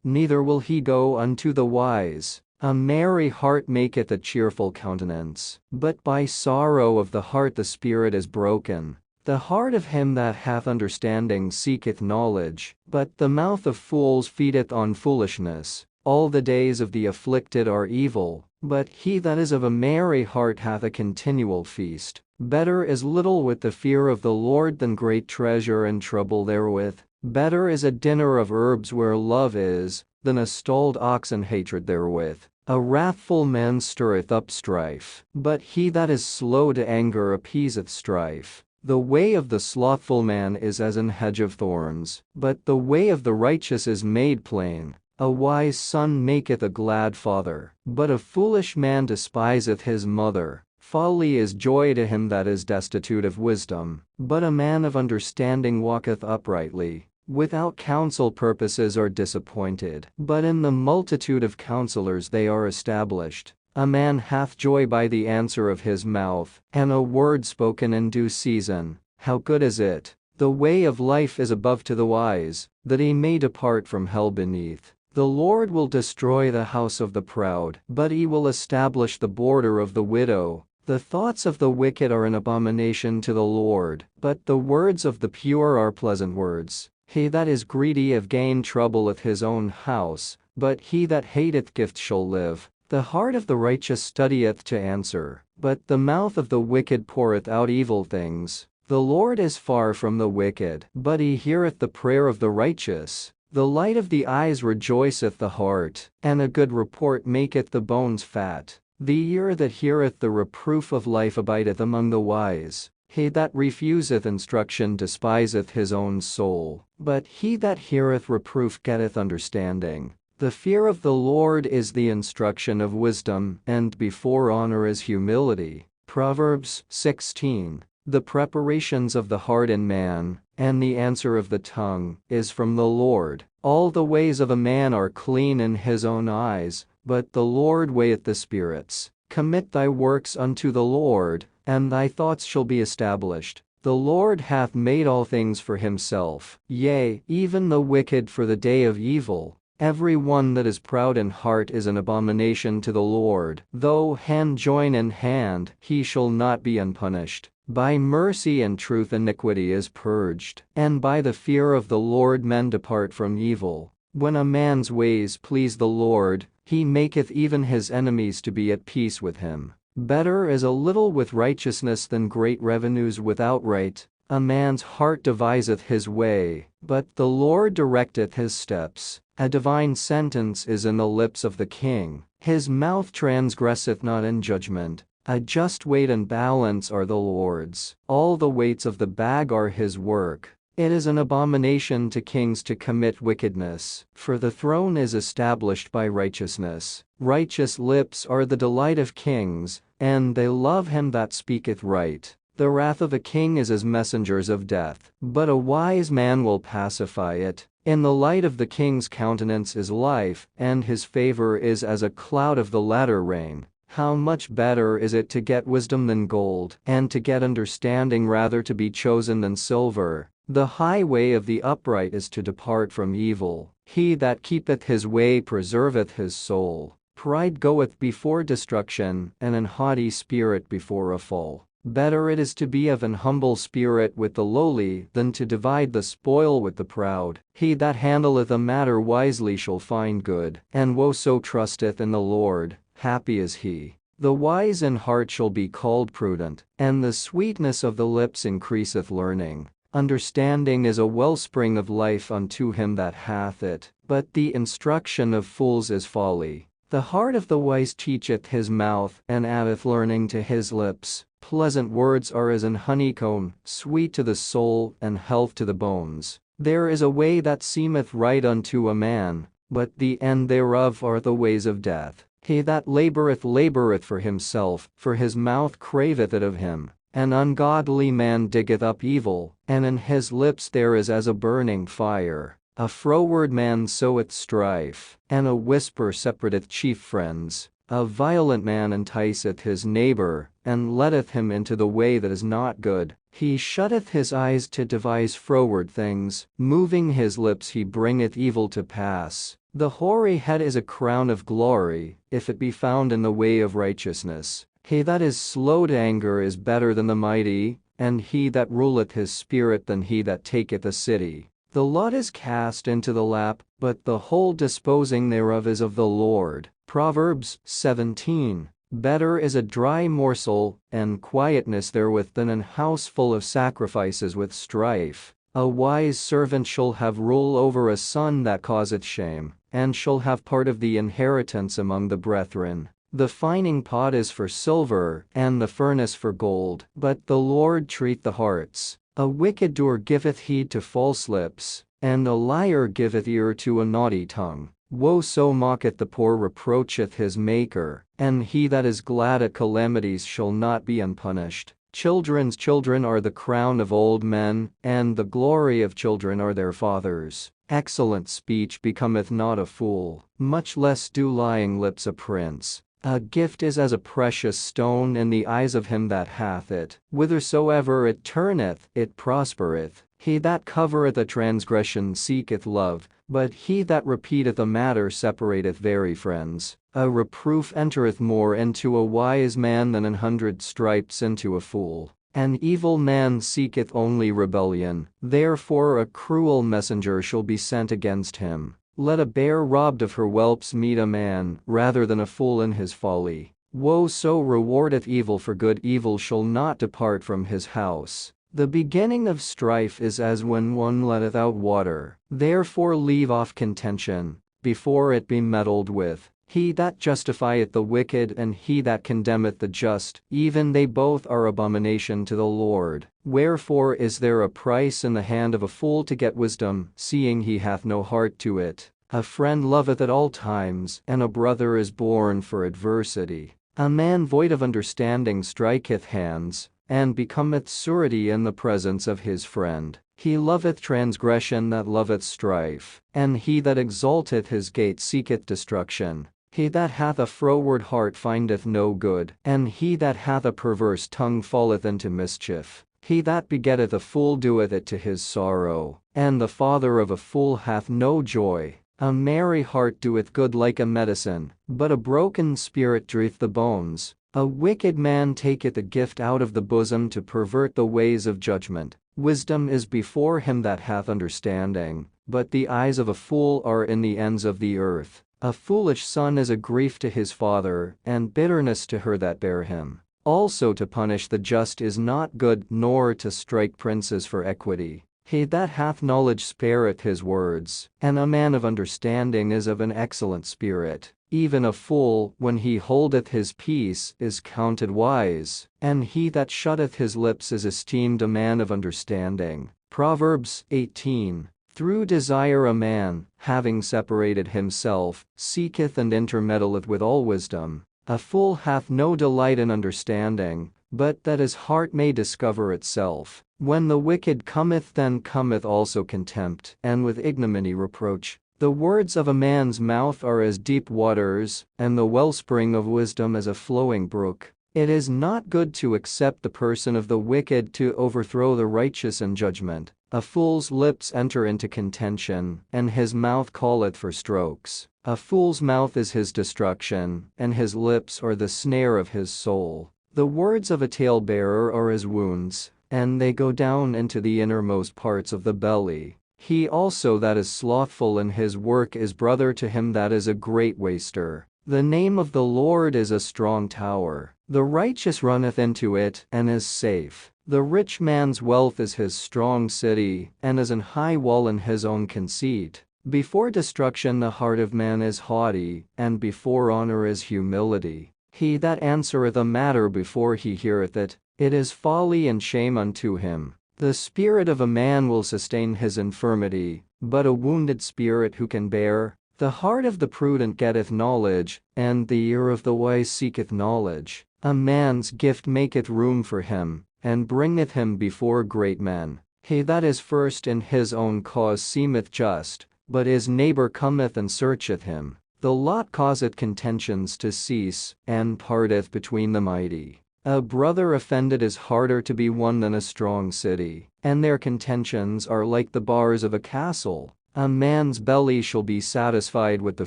neither will he go unto the wise. A merry heart maketh a cheerful countenance, but by sorrow of the heart the spirit is broken. The heart of him that hath understanding seeketh knowledge, but the mouth of fools feedeth on foolishness. All the days of the afflicted are evil, but he that is of a merry heart hath a continual feast. Better is little with the fear of the Lord than great treasure and trouble therewith. Better is a dinner of herbs where love is, than a stalled ox and hatred therewith. A wrathful man stirreth up strife, but he that is slow to anger appeaseth strife. The way of the slothful man is as an hedge of thorns, but the way of the righteous is made plain. A wise son maketh a glad father, but a foolish man despiseth his mother. Folly is joy to him that is destitute of wisdom, but a man of understanding walketh uprightly. Without counsel purposes are disappointed, but in the multitude of counselors they are established. A man hath joy by the answer of his mouth, and a word spoken in due season. How good is it! The way of life is above to the wise, that he may depart from hell beneath. The Lord will destroy the house of the proud, but he will establish the border of the widow. The thoughts of the wicked are an abomination to the Lord, but the words of the pure are pleasant words. He that is greedy of gain troubleth his own house, but he that hateth gift shall live. The heart of the righteous studieth to answer, but the mouth of the wicked poureth out evil things. The Lord is far from the wicked, but he heareth the prayer of the righteous. The light of the eyes rejoiceth the heart, and a good report maketh the bones fat. The ear that heareth the reproof of life abideth among the wise. He that refuseth instruction despiseth his own soul, but he that heareth reproof getteth understanding. The fear of the Lord is the instruction of wisdom, and before honor is humility. Proverbs 16. The preparations of the heart in man, and the answer of the tongue, is from the Lord. All the ways of a man are clean in his own eyes, but the Lord weigheth the spirits. Commit thy works unto the Lord, and thy thoughts shall be established. The Lord hath made all things for himself, yea, even the wicked for the day of evil. Every one that is proud in heart is an abomination to the Lord. Though hand join in hand, he shall not be unpunished. By mercy and truth iniquity is purged, and by the fear of the Lord men depart from evil. When a man's ways please the Lord, he maketh even his enemies to be at peace with him. Better is a little with righteousness than great revenues with outright. A man's heart deviseth his way, but the Lord directeth his steps. A divine sentence is in the lips of the king. His mouth transgresseth not in judgment. A just weight and balance are the Lord's. All the weights of the bag are his work. It is an abomination to kings to commit wickedness, for the throne is established by righteousness. Righteous lips are the delight of kings, and they love him that speaketh right. The wrath of a king is as messengers of death, but a wise man will pacify it. In the light of the king's countenance is life, and his favor is as a cloud of the latter rain. How much better is it to get wisdom than gold, and to get understanding rather to be chosen than silver. The highway of the upright is to depart from evil. He that keepeth his way preserveth his soul. Pride goeth before destruction, and an haughty spirit before a fall. Better it is to be of an humble spirit with the lowly than to divide the spoil with the proud. He that handleth a matter wisely shall find good, and whoso trusteth in the Lord, happy is he. The wise in heart shall be called prudent, and the sweetness of the lips increaseth learning. Understanding is a wellspring of life unto him that hath it, but the instruction of fools is folly. The heart of the wise teacheth his mouth, and addeth learning to his lips. Pleasant words are as an honeycomb, sweet to the soul, and health to the bones. There is a way that seemeth right unto a man, but the end thereof are the ways of death. He that laboureth for himself, for his mouth craveth it of him. An ungodly man diggeth up evil, and in his lips there is as a burning fire. A froward man soweth strife, and a whisper separateth chief friends. A violent man enticeth his neighbor, and letteth him into the way that is not good. He shutteth his eyes to devise froward things, moving his lips he bringeth evil to pass. The hoary head is a crown of glory, if it be found in the way of righteousness. He that is slow to anger is better than the mighty, and he that ruleth his spirit than he that taketh a city. The lot is cast into the lap, but the whole disposing thereof is of the Lord. Proverbs 17. Better is a dry morsel, and quietness therewith, than an house full of sacrifices with strife. A wise servant shall have rule over a son that causeth shame, and shall have part of the inheritance among the brethren. The fining pot is for silver, and the furnace for gold, but the Lord treat the hearts. A wicked doer giveth heed to false lips, and a liar giveth ear to a naughty tongue. Woe so mocketh the poor reproacheth his maker, and he that is glad at calamities shall not be unpunished. Children's children are the crown of old men, and the glory of children are their fathers. Excellent speech becometh not a fool, much less do lying lips a prince. A gift is as a precious stone in the eyes of him that hath it. Whithersoever it turneth, it prospereth. He that covereth a transgression seeketh love, but he that repeateth a matter separateth very friends. A reproof entereth more into a wise man than 100 stripes into a fool. An evil man seeketh only rebellion, therefore a cruel messenger shall be sent against him. Let a bear robbed of her whelps meet a man, rather than a fool in his folly. Woe so rewardeth evil for good, evil shall not depart from his house. The beginning of strife is as when one letteth out water, therefore leave off contention, before it be meddled with. He that justifieth the wicked and he that condemneth the just, even they both are abomination to the Lord. Wherefore is there a price in the hand of a fool to get wisdom, seeing he hath no heart to it? A friend loveth at all times, and a brother is born for adversity. A man void of understanding striketh hands, and becometh surety in the presence of his friend. He loveth transgression that loveth strife, and he that exalteth his gate seeketh destruction. He that hath a froward heart findeth no good, and he that hath a perverse tongue falleth into mischief. He that begetteth a fool doeth it to his sorrow, and the father of a fool hath no joy. A merry heart doeth good like a medicine, but a broken spirit drieth the bones. A wicked man taketh a gift out of the bosom to pervert the ways of judgment. Wisdom is before him that hath understanding, but the eyes of a fool are in the ends of the earth. A foolish son is a grief to his father, and bitterness to her that bare him. Also to punish the just is not good, nor to strike princes for equity. He that hath knowledge spareth his words, and a man of understanding is of an excellent spirit. Even a fool, when he holdeth his peace, is counted wise, and he that shutteth his lips is esteemed a man of understanding. Proverbs 18. Through desire a man, having separated himself, seeketh and intermeddleth with all wisdom. A fool hath no delight in understanding, but that his heart may discover itself. When the wicked cometh, then cometh also contempt, and with ignominy reproach. The words of a man's mouth are as deep waters, and the wellspring of wisdom as a flowing brook. It is not good to accept the person of the wicked, to overthrow the righteous in judgment. A fool's lips enter into contention, and his mouth calleth for strokes. A fool's mouth is his destruction, and his lips are the snare of his soul. The words of a talebearer are as wounds, and they go down into the innermost parts of the belly. He also that is slothful in his work is brother to him that is a great waster. The name of the Lord is a strong tower. The righteous runneth into it, and is safe. The rich man's wealth is his strong city, and is an high wall in his own conceit. Before destruction the heart of man is haughty, and before honor is humility. He that answereth a matter before he heareth it, it is folly and shame unto him. The spirit of a man will sustain his infirmity, but a wounded spirit who can bear? The heart of the prudent getteth knowledge, and the ear of the wise seeketh knowledge. A man's gift maketh room for him, and bringeth him before great men. He that is first in his own cause seemeth just, but his neighbor cometh and searcheth him. The lot causeth contentions to cease, and parteth between the mighty. A brother offended is harder to be won than a strong city, and their contentions are like the bars of a castle. A man's belly shall be satisfied with the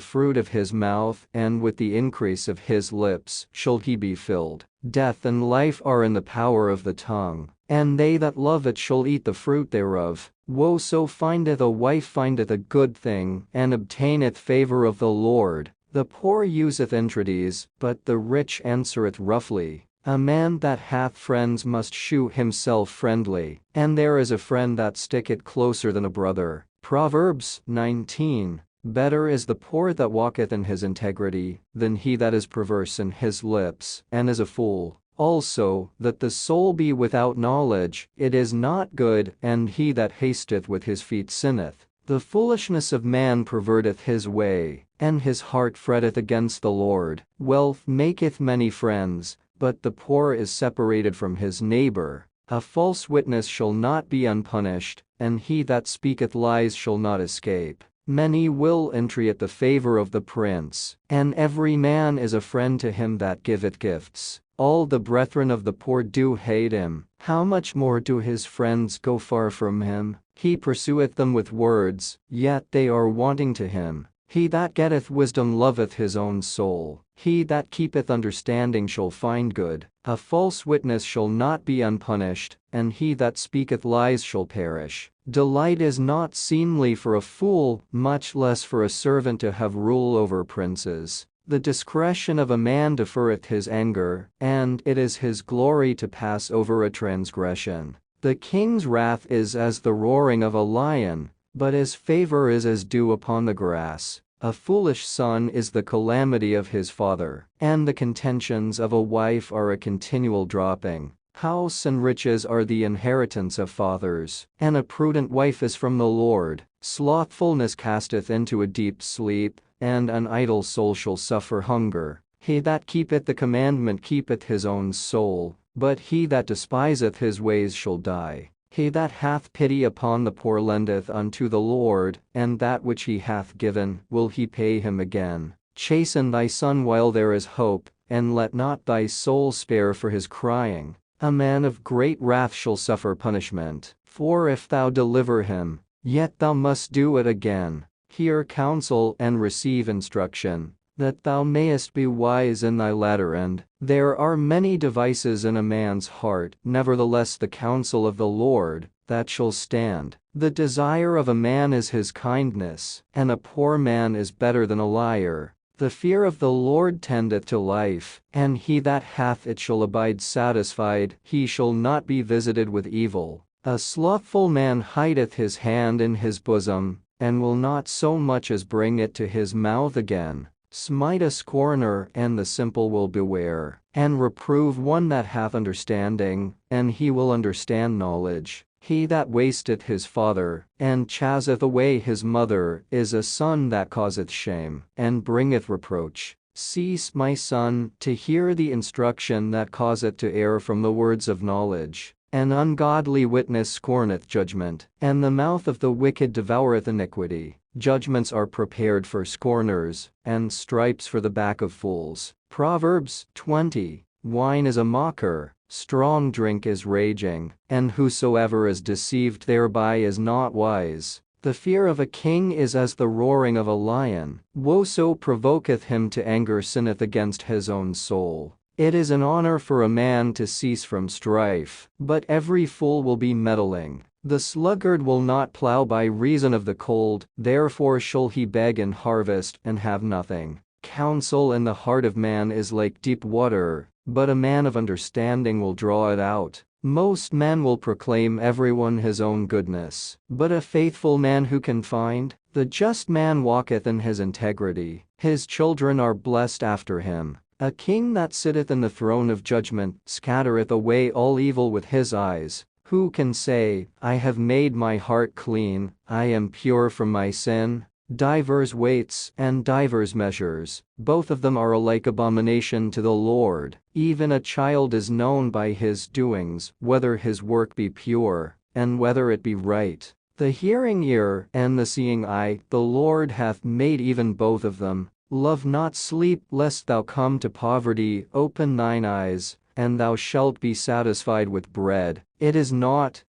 fruit of his mouth, and with the increase of his lips shall he be filled. Death and life are in the power of the tongue, and they that love it shall eat the fruit thereof. Whoso findeth a wife findeth a good thing, and obtaineth favor of the Lord. The poor useth entreaties, but the rich answereth roughly. A man that hath friends must shew himself friendly, and there is a friend that sticketh closer than a brother. Proverbs 19. Better is the poor that walketh in his integrity, than he that is perverse in his lips, and is a fool. Also, that the soul be without knowledge, it is not good, and he that hasteth with his feet sinneth. The foolishness of man perverteth his way, and his heart fretteth against the Lord. Wealth maketh many friends, but the poor is separated from his neighbor. A false witness shall not be unpunished, and he that speaketh lies shall not escape. Many will entreat the favor of the prince, and every man is a friend to him that giveth gifts. All the brethren of the poor do hate him. How much more do his friends go far from him? He pursueth them with words, yet they are wanting to him. He that getteth wisdom loveth his own soul. He that keepeth understanding shall find good. A false witness shall not be unpunished, and he that speaketh lies shall perish. Delight is not seemly for a fool, much less for a servant to have rule over princes. The discretion of a man deferreth his anger, and it is his glory to pass over a transgression. The king's wrath is as the roaring of a lion, but his favor is as dew upon the grass. A foolish son is the calamity of his father, and the contentions of a wife are a continual dropping. House and riches are the inheritance of fathers, and a prudent wife is from the Lord. Slothfulness casteth into a deep sleep, and an idle soul shall suffer hunger. He that keepeth the commandment keepeth his own soul, but he that despiseth his ways shall die. He that hath pity upon the poor lendeth unto the Lord, and that which he hath given will he pay him again. Chasten thy son while there is hope, and let not thy soul spare for his crying. A man of great wrath shall suffer punishment, for if thou deliver him, yet thou must do it again. Hear counsel and receive instruction, that thou mayest be wise in thy latter end. There are many devices in a man's heart, nevertheless the counsel of the Lord, that shall stand. The desire of a man is his kindness, and a poor man is better than a liar. The fear of the Lord tendeth to life, and he that hath it shall abide satisfied. He shall not be visited with evil. A slothful man hideth his hand in his bosom, and will not so much as bring it to his mouth again. Smite a scorner, and the simple will beware, and reprove one that hath understanding, and he will understand knowledge. He that wasteth his father, and chaseth away his mother, is a son that causeth shame, and bringeth reproach. Cease, my son, to hear the instruction that causeth to err from the words of knowledge. An ungodly witness scorneth judgment, and the mouth of the wicked devoureth iniquity. Judgments are prepared for scorners, and stripes for the back of fools. Proverbs 20. Wine is a mocker, strong drink is raging, and whosoever is deceived thereby is not wise. The fear of a king is as the roaring of a lion. Whoso provoketh him to anger sinneth against his own soul. It is an honor for a man to cease from strife, but every fool will be meddling. The sluggard will not plow by reason of the cold, therefore shall he beg in harvest and have nothing. Counsel in the heart of man is like deep water, but a man of understanding will draw it out. Most men will proclaim everyone his own goodness, but a faithful man who can find? The just man walketh in his integrity, his children are blessed after him. A king that sitteth in the throne of judgment scattereth away all evil with his eyes. Who can say, I have made my heart clean, I am pure from my sin? divers weights and divers measures, both of them are alike abomination to the Lord. Even a child is known by his doings, whether his work be pure, and whether it be right. The hearing ear and the seeing eye, the Lord hath made even both of them. Love not sleep, lest thou come to poverty. Open thine eyes, and thou shalt be satisfied with bread. It is not,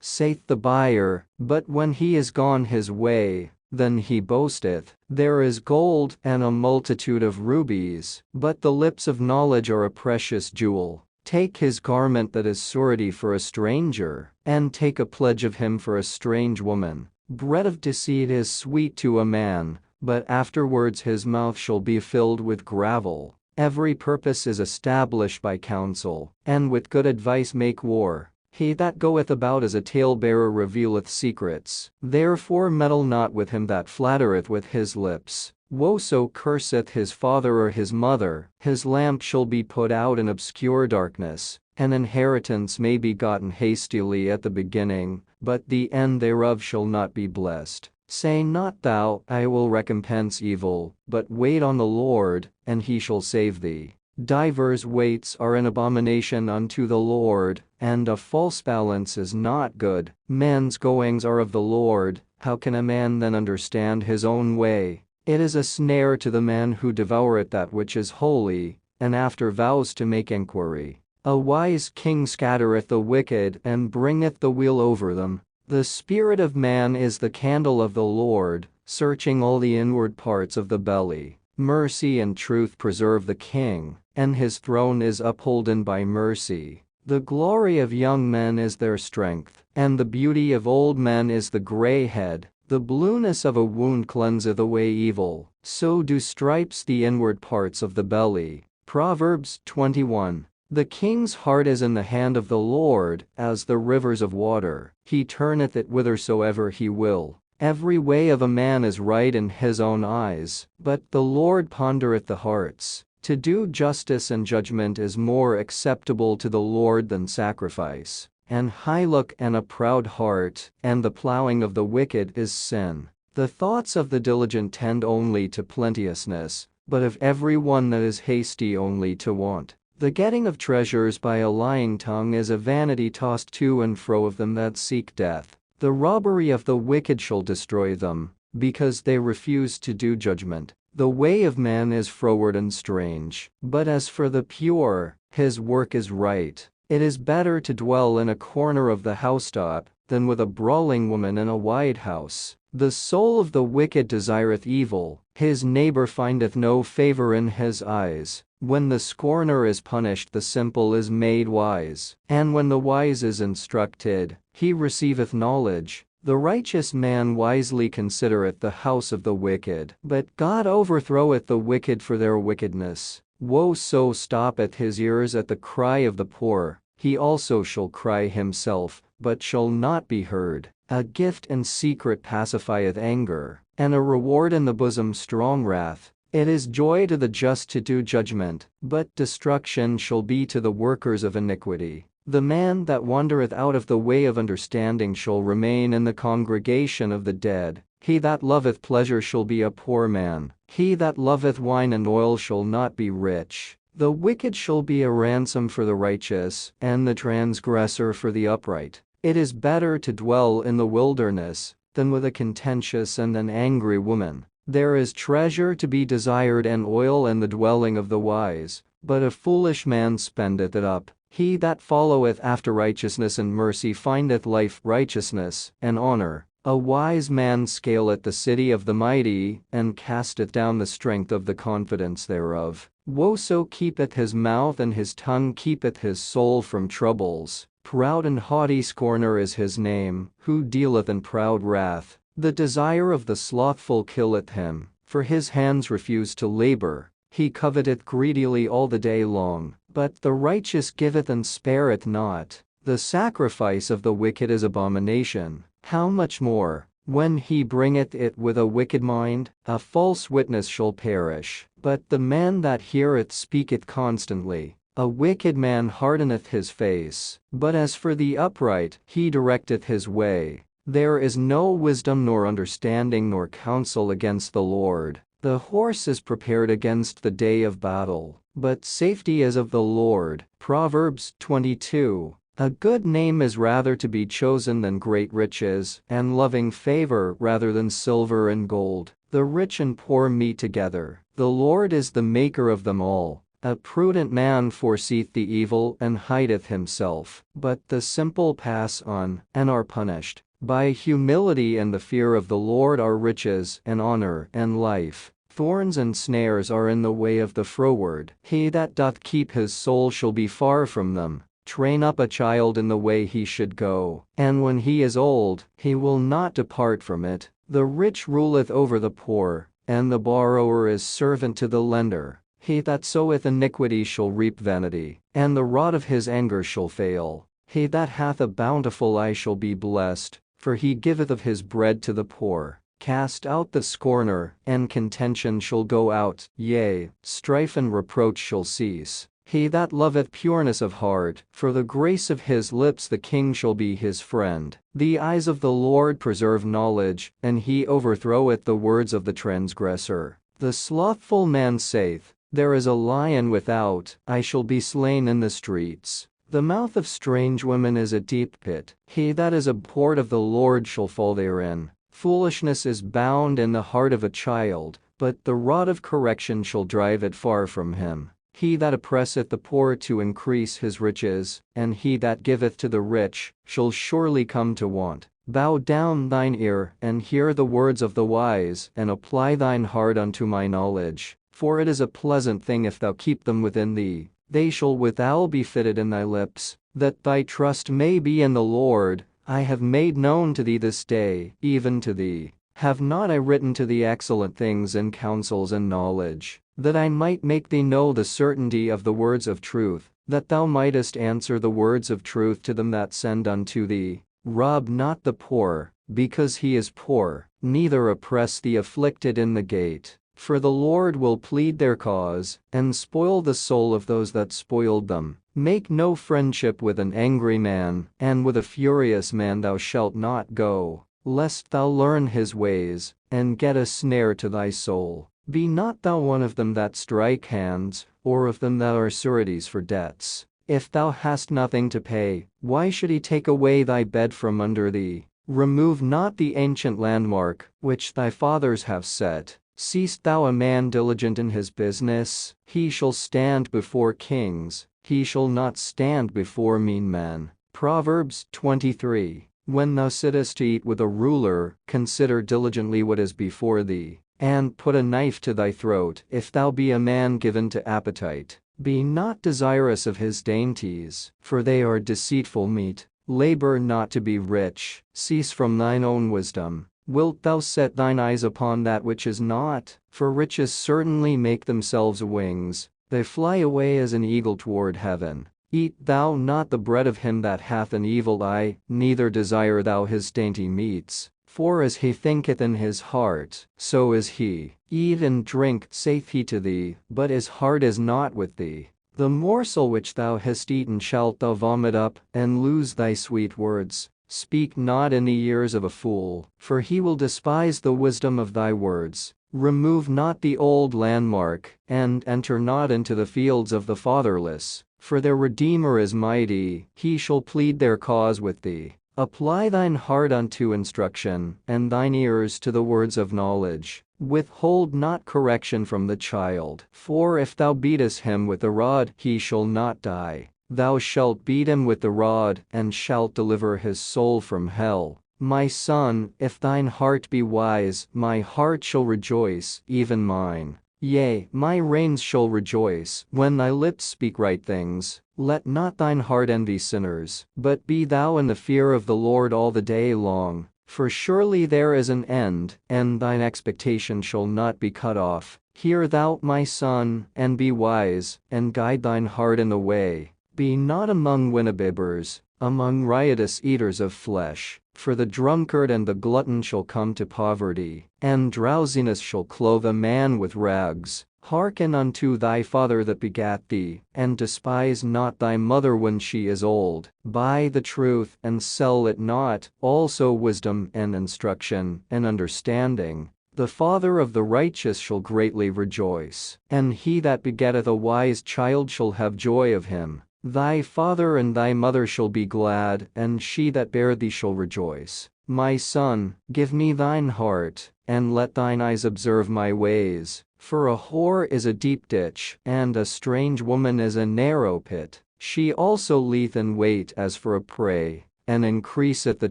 saith the buyer, but when he is gone his way, then he boasteth. There is gold and a multitude of rubies, but the lips of knowledge are a precious jewel. Take his garment that is surety for a stranger, and take a pledge of him for a strange woman. Bread of deceit is sweet to a man, but afterwards his mouth shall be filled with gravel. Every purpose is established by counsel, and with good advice make war. He that goeth about as a talebearer revealeth secrets. Therefore meddle not with him that flattereth with his lips. Whoso curseth his father or his mother, his lamp shall be put out in obscure darkness. An inheritance may be gotten hastily at the beginning, but the end thereof shall not be blessed. Say not thou, I will recompense evil, but wait on the Lord, and he shall save thee. Divers weights are an abomination unto the Lord, and a false balance is not good. Man's goings are of the Lord, how can a man then understand his own way? It is a snare to the man who devoureth that which is holy, and after vows to make enquiry. A wise king scattereth the wicked and bringeth the weal over them. The spirit of man is the candle of the Lord, searching all the inward parts of the belly. Mercy and truth preserve the king, and his throne is upholden by mercy. The glory of young men is their strength, and the beauty of old men is the grey head. The blueness of a wound cleanseth away evil, so do stripes the inward parts of the belly. Proverbs 21. The king's heart is in the hand of the Lord, as the rivers of water. He turneth it whithersoever he will. Every way of a man is right in his own eyes, but the Lord pondereth the hearts. To do justice and judgment is more acceptable to the Lord than sacrifice. An high look and a proud heart, and the plowing of the wicked is sin. The thoughts of the diligent tend only to plenteousness, but of every one that is hasty only to want. The getting of treasures by a lying tongue is a vanity tossed to and fro of them that seek death. The robbery of the wicked shall destroy them, because they refuse to do judgment. The way of man is froward and strange, but as for the pure, his work is right. It is better to dwell in a corner of the housetop, than with a brawling woman in a wide house. The soul of the wicked desireth evil, his neighbor findeth no favor in his eyes. When the scorner is punished, the simple is made wise, and when the wise is instructed, he receiveth knowledge. The righteous man wisely considereth the house of the wicked, but God overthroweth the wicked for their wickedness. Whoso stoppeth his ears at the cry of the poor, he also shall cry himself, but shall not be heard. A gift in secret pacifieth anger, and a reward in the bosom strong wrath. It is joy to the just to do judgment, but destruction shall be to the workers of iniquity. The man that wandereth out of the way of understanding shall remain in the congregation of the dead. He that loveth pleasure shall be a poor man. He that loveth wine and oil shall not be rich. The wicked shall be a ransom for the righteous, and the transgressor for the upright. It is better to dwell in the wilderness, than with a contentious and an angry woman. There is treasure to be desired and oil in the dwelling of the wise, but a foolish man spendeth it up. He that followeth after righteousness and mercy findeth life, righteousness, and honor. A wise man scaleth the city of the mighty, and casteth down the strength of the confidence thereof. Whoso keepeth his mouth and his tongue keepeth his soul from troubles. Proud and haughty scorner is his name, who dealeth in proud wrath. The desire of the slothful killeth him, for his hands refuse to labor. He coveteth greedily all the day long, but the righteous giveth and spareth not. The sacrifice of the wicked is abomination. How much more, when he bringeth it with a wicked mind? A false witness shall perish, but the man that heareth speaketh constantly. A wicked man hardeneth his face, but as for the upright, he directeth his way. There is no wisdom nor understanding nor counsel against the Lord. The horse is prepared against the day of battle, but safety is of the Lord. Proverbs 22. A good name is rather to be chosen than great riches, and loving favor rather than silver and gold. The rich and poor meet together. The Lord is the maker of them all. A prudent man foreseeth the evil and hideth himself, but the simple pass on, and are punished. By humility and the fear of the Lord are riches and honor and life. Thorns and snares are in the way of the froward. He that doth keep his soul shall be far from them. Train up a child in the way he should go, and when he is old, he will not depart from it. The rich ruleth over the poor, and the borrower is servant to the lender. He that soweth iniquity shall reap vanity, and the rod of his anger shall fail. He that hath a bountiful eye shall be blessed, for he giveth of his bread to the poor. Cast out the scorner, and contention shall go out, yea, strife and reproach shall cease. He that loveth pureness of heart, for the grace of his lips the king shall be his friend. The eyes of the Lord preserve knowledge, and he overthroweth the words of the transgressor. The slothful man saith, There is a lion without, I shall be slain in the streets. The mouth of strange women is a deep pit. He that is abhorred of the Lord shall fall therein. Foolishness is bound in the heart of a child, but the rod of correction shall drive it far from him. He that oppresseth the poor to increase his riches, and he that giveth to the rich, shall surely come to want. Bow down thine ear, and hear the words of the wise, and apply thine heart unto my knowledge. For it is a pleasant thing if thou keep them within thee. They shall withal be fitted in thy lips, that thy trust may be in the Lord. I have made known to thee this day, even to thee. Have not I written to thee excellent things in counsels and knowledge, that I might make thee know the certainty of the words of truth, that thou mightest answer the words of truth to them that send unto thee? Rob not the poor, because he is poor, neither oppress the afflicted in the gate. For the Lord will plead their cause, and spoil the soul of those that spoiled them. Make no friendship with an angry man, and with a furious man thou shalt not go, lest thou learn his ways, and get a snare to thy soul. Be not thou one of them that strike hands, or of them that are sureties for debts. If thou hast nothing to pay, why should he take away thy bed from under thee? Remove not the ancient landmark, which thy fathers have set. Seest thou a man diligent in his business? He shall stand before kings, he shall not stand before mean men. Proverbs 23. When thou sittest to eat with a ruler, consider diligently what is before thee, and put a knife to thy throat. If thou be a man given to appetite, be not desirous of his dainties, for they are deceitful meat. Labor not to be rich, cease from thine own wisdom. Wilt thou set thine eyes upon that which is not? For riches certainly make themselves wings, they fly away as an eagle toward heaven. Eat thou not the bread of him that hath an evil eye, neither desire thou his dainty meats. For as he thinketh in his heart, so is he. Eat and drink, saith he to thee, but his heart is not with thee. The morsel which thou hast eaten shalt thou vomit up, and lose thy sweet words. Speak not in the ears of a fool, for he will despise the wisdom of thy words. Remove not the old landmark, and enter not into the fields of the fatherless, for their Redeemer is mighty, he shall plead their cause with thee. Apply thine heart unto instruction, and thine ears to the words of knowledge. Withhold not correction from the child, for if thou beatest him with the rod, he shall not die. Thou shalt beat him with the rod, and shalt deliver his soul from hell. My son, if thine heart be wise, my heart shall rejoice, even mine. Yea, my reins shall rejoice, when thy lips speak right things. Let not thine heart envy sinners, but be thou in the fear of the Lord all the day long. For surely there is an end, and thine expectation shall not be cut off. Hear thou, my son, and be wise, and guide thine heart in the way. Be not among winnobibbers, among riotous eaters of flesh, for the drunkard and the glutton shall come to poverty, and drowsiness shall clothe a man with rags. Hearken unto thy father that begat thee, and despise not thy mother when she is old. Buy the truth and sell it not, also wisdom and instruction and understanding. The father of the righteous shall greatly rejoice, and he that begetteth a wise child shall have joy of him. Thy father and thy mother shall be glad, and she that bare thee shall rejoice. My son, give me thine heart, and let thine eyes observe my ways. For a whore is a deep ditch, and a strange woman is a narrow pit. She also lieth in wait as for a prey, and increaseth the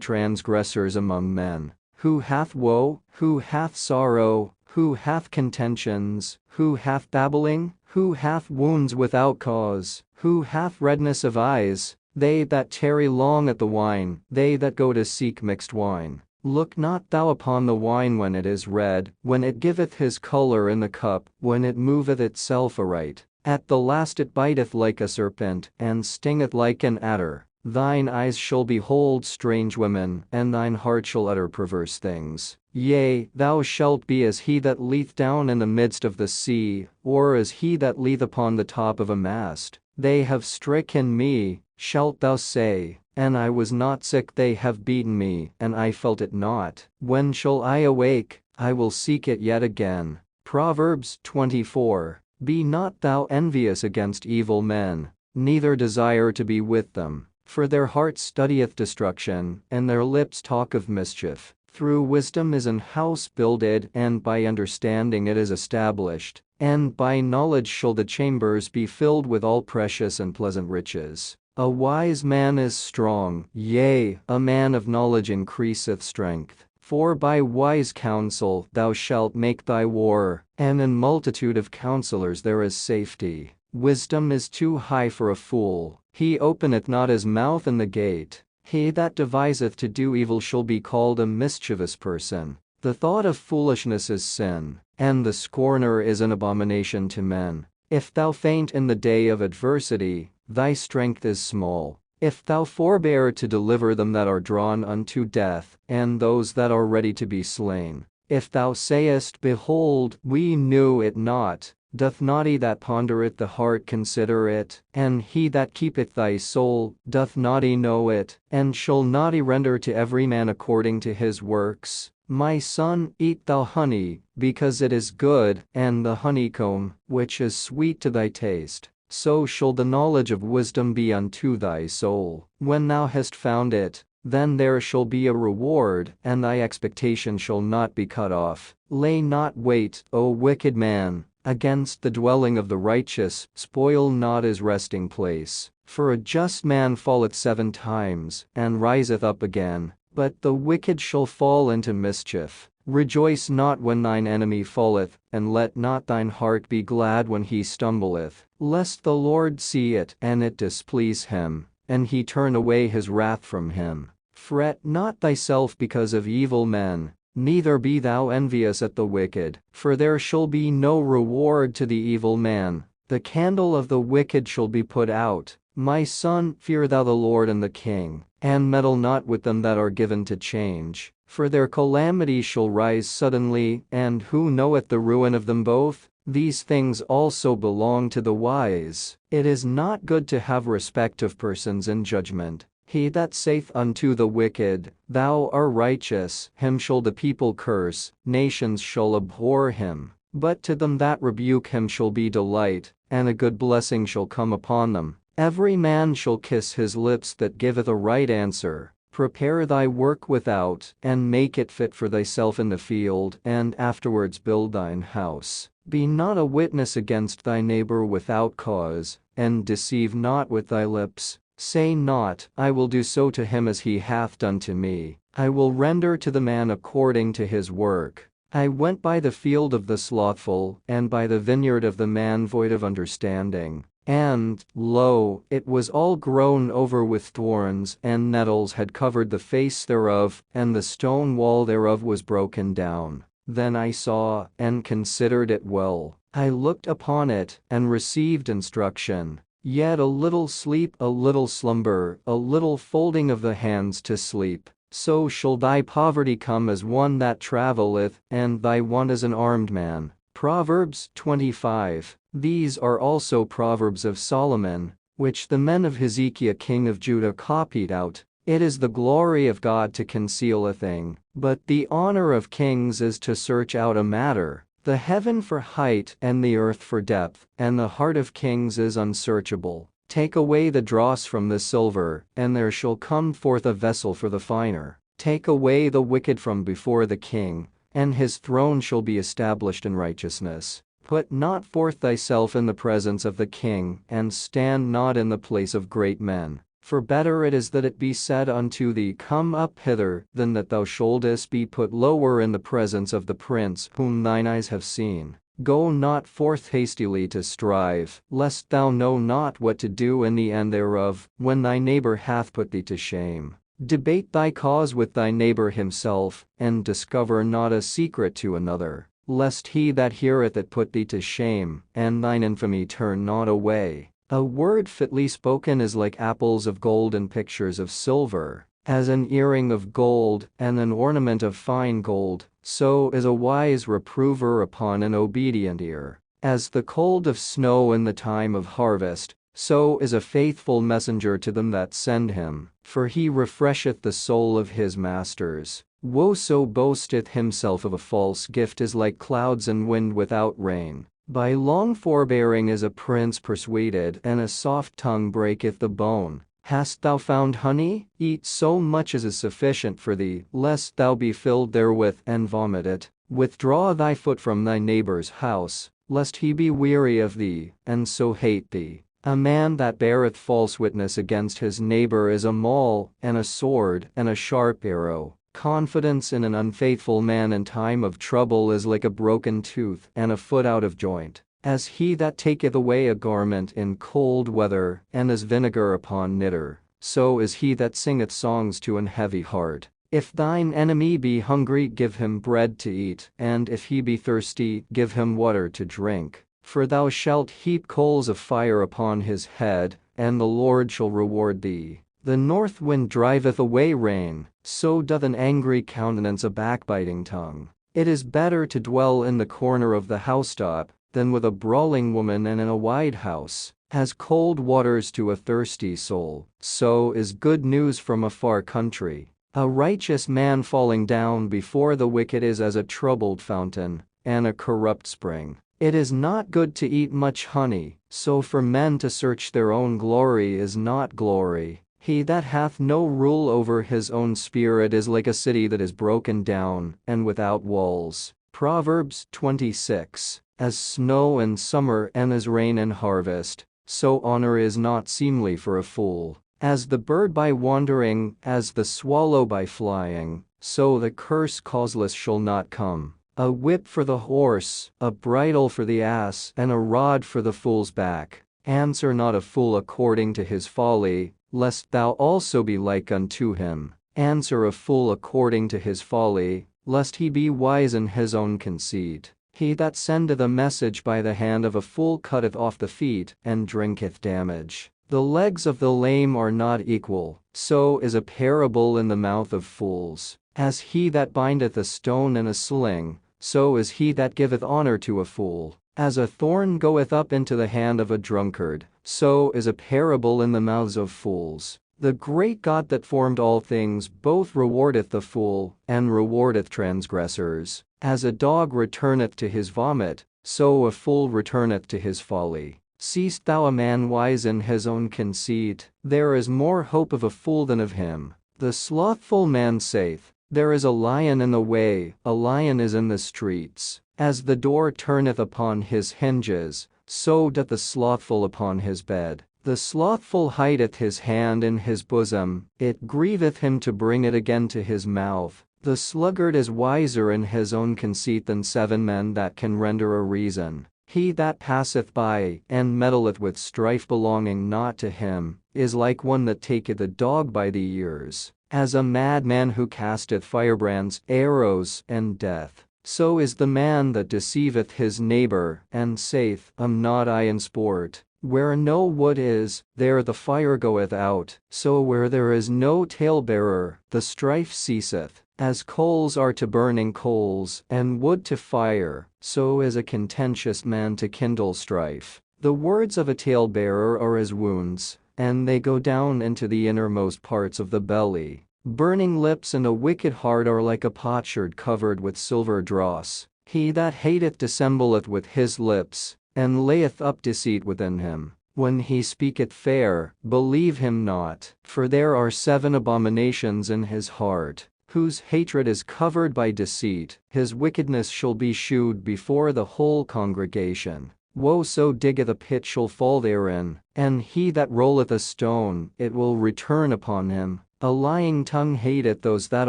transgressors among men. Who hath woe? Who hath sorrow? Who hath contentions? Who hath babbling? Who hath wounds without cause? Who hath redness of eyes? They that tarry long at the wine, they that go to seek mixed wine. Look not thou upon the wine when it is red, when it giveth his colour in the cup, when it moveth itself aright. At the last it biteth like a serpent, and stingeth like an adder. Thine eyes shall behold strange women, and thine heart shall utter perverse things. Yea, thou shalt be as he that lieth down in the midst of the sea, or as he that lieth upon the top of a mast. They have stricken me, shalt thou say, and I was not sick. They have beaten me, and I felt it not. When shall I awake? I will seek it yet again. Proverbs 24. Be not thou envious against evil men, neither desire to be with them. For their heart studieth destruction, and their lips talk of mischief. Through wisdom is an house builded, and by understanding it is established. And by knowledge shall the chambers be filled with all precious and pleasant riches. A wise man is strong, yea, a man of knowledge increaseth strength. For by wise counsel thou shalt make thy war, and in multitude of counselors there is safety. Wisdom is too high for a fool, he openeth not his mouth in the gate. He that deviseth to do evil shall be called a mischievous person. The thought of foolishness is sin, and the scorner is an abomination to men. If thou faint in the day of adversity, thy strength is small. If thou forbear to deliver them that are drawn unto death, and those that are ready to be slain. If thou sayest, Behold, we knew it not, doth not he that pondereth the heart consider it? And he that keepeth thy soul, doth not he know it? And shall not he render to every man according to his works? My son, eat thou honey, because it is good, and the honeycomb, which is sweet to thy taste. So shall the knowledge of wisdom be unto thy soul. When thou hast found it, then there shall be a reward, and thy expectation shall not be cut off. Lay not wait, O wicked man, against the dwelling of the righteous, spoil not his resting place. For a just man falleth 7 times, and riseth up again, but the wicked shall fall into mischief. Rejoice not when thine enemy falleth, and let not thine heart be glad when he stumbleth, lest the Lord see it, and it displease him, and he turn away his wrath from him. Fret not thyself because of evil men, neither be thou envious at the wicked, for there shall be no reward to the evil man. The candle of the wicked shall be put out. My son, fear thou the Lord and the king, and meddle not with them that are given to change. For their calamity shall rise suddenly, and who knoweth the ruin of them both? These things also belong to the wise. It is not good to have respect of persons in judgment. He that saith unto the wicked, Thou art righteous, him shall the people curse, nations shall abhor him. But to them that rebuke him shall be delight, and a good blessing shall come upon them. Every man shall kiss his lips that giveth a right answer. Prepare thy work without, and make it fit for thyself in the field, and afterwards build thine house. Be not a witness against thy neighbor without cause, and deceive not with thy lips. Say not, I will do so to him as he hath done to me. I will render to the man according to his work. I went by the field of the slothful, and by the vineyard of the man void of understanding. And, lo, it was all grown over with thorns, and nettles had covered the face thereof, and the stone wall thereof was broken down. Then I saw, and considered it well. I looked upon it, and received instruction. Yet a little sleep, a little slumber, a little folding of the hands to sleep. So shall thy poverty come as one that travelleth, and thy want as an armed man. Proverbs 25. These are also Proverbs of Solomon, which the men of Hezekiah king of Judah copied out. It is the glory of God to conceal a thing, but the honor of kings is to search out a matter. The heaven for height and the earth for depth, and the heart of kings is unsearchable. Take away the dross from the silver, and there shall come forth a vessel for the finer. Take away the wicked from before the king, and his throne shall be established in righteousness. Put not forth thyself in the presence of the king, and stand not in the place of great men. For better it is that it be said unto thee, Come up hither, than that thou shouldest be put lower in the presence of the prince whom thine eyes have seen. Go not forth hastily to strive, lest thou know not what to do in the end thereof, when thy neighbor hath put thee to shame. Debate thy cause with thy neighbor himself, and discover not a secret to another, lest he that heareth it put thee to shame, and thine infamy turn not away. A word fitly spoken is like apples of gold and pictures of silver. As an earring of gold, and an ornament of fine gold, so is a wise reprover upon an obedient ear. As the cold of snow in the time of harvest, so is a faithful messenger to them that send him, for he refresheth the soul of his masters. Whoso boasteth himself of a false gift is like clouds and wind without rain. By long forbearing is a prince persuaded, and a soft tongue breaketh the bone. Hast thou found honey? Eat so much as is sufficient for thee, lest thou be filled therewith and vomit it. Withdraw thy foot from thy neighbor's house, lest he be weary of thee, and so hate thee. A man that beareth false witness against his neighbor is a maul, and a sword, and a sharp arrow. Confidence in an unfaithful man in time of trouble is like a broken tooth and a foot out of joint. As he that taketh away a garment in cold weather, and as vinegar upon knitter, so is he that singeth songs to an heavy heart. If thine enemy be hungry, give him bread to eat, and if he be thirsty, give him water to drink. For thou shalt heap coals of fire upon his head, and the Lord shall reward thee. The north wind driveth away rain, so doth an angry countenance a backbiting tongue. It is better to dwell in the corner of the housetop, than with a brawling woman and in a wide house. As cold waters to a thirsty soul, so is good news from a far country. A righteous man falling down before the wicked is as a troubled fountain, and a corrupt spring. It is not good to eat much honey, so for men to search their own glory is not glory. He that hath no rule over his own spirit is like a city that is broken down, and without walls. Proverbs 26. As snow in summer and as rain in harvest, so honor is not seemly for a fool. As the bird by wandering, as the swallow by flying, so the curse causeless shall not come. A whip for the horse, a bridle for the ass, and a rod for the fool's back. Answer not a fool according to his folly, lest thou also be like unto him. Answer a fool according to his folly, lest he be wise in his own conceit. He that sendeth a message by the hand of a fool cutteth off the feet, and drinketh damage. The legs of the lame are not equal, so is a parable in the mouth of fools. As he that bindeth a stone in a sling, so is he that giveth honor to a fool. As a thorn goeth up into the hand of a drunkard, so is a parable in the mouths of fools. The great God that formed all things both rewardeth the fool, and rewardeth transgressors. As a dog returneth to his vomit, so a fool returneth to his folly. Seest thou a man wise in his own conceit? There is more hope of a fool than of him. The slothful man saith, There is a lion in the way, a lion is in the streets. As the door turneth upon his hinges, so doth the slothful upon his bed. The slothful hideth his hand in his bosom, it grieveth him to bring it again to his mouth. The sluggard is wiser in his own conceit than 7 men that can render a reason. He that passeth by, and meddleth with strife belonging not to him, is like one that taketh a dog by the ears. As a madman who casteth firebrands, arrows, and death, so is the man that deceiveth his neighbor, and saith, Am not I in sport? Where no wood is, there the fire goeth out, so where there is no talebearer, the strife ceaseth. As coals are to burning coals, and wood to fire, so is a contentious man to kindle strife. The words of a talebearer are as wounds, and they go down into the innermost parts of the belly. Burning lips and a wicked heart are like a potsherd covered with silver dross. He that hateth dissembleth with his lips, and layeth up deceit within him. When he speaketh fair, believe him not, for there are 7 abominations in his heart, whose hatred is covered by deceit. His wickedness shall be shewed before the whole congregation. Whoso diggeth a pit shall fall therein, and he that rolleth a stone, it will return upon him. A lying tongue hateth those that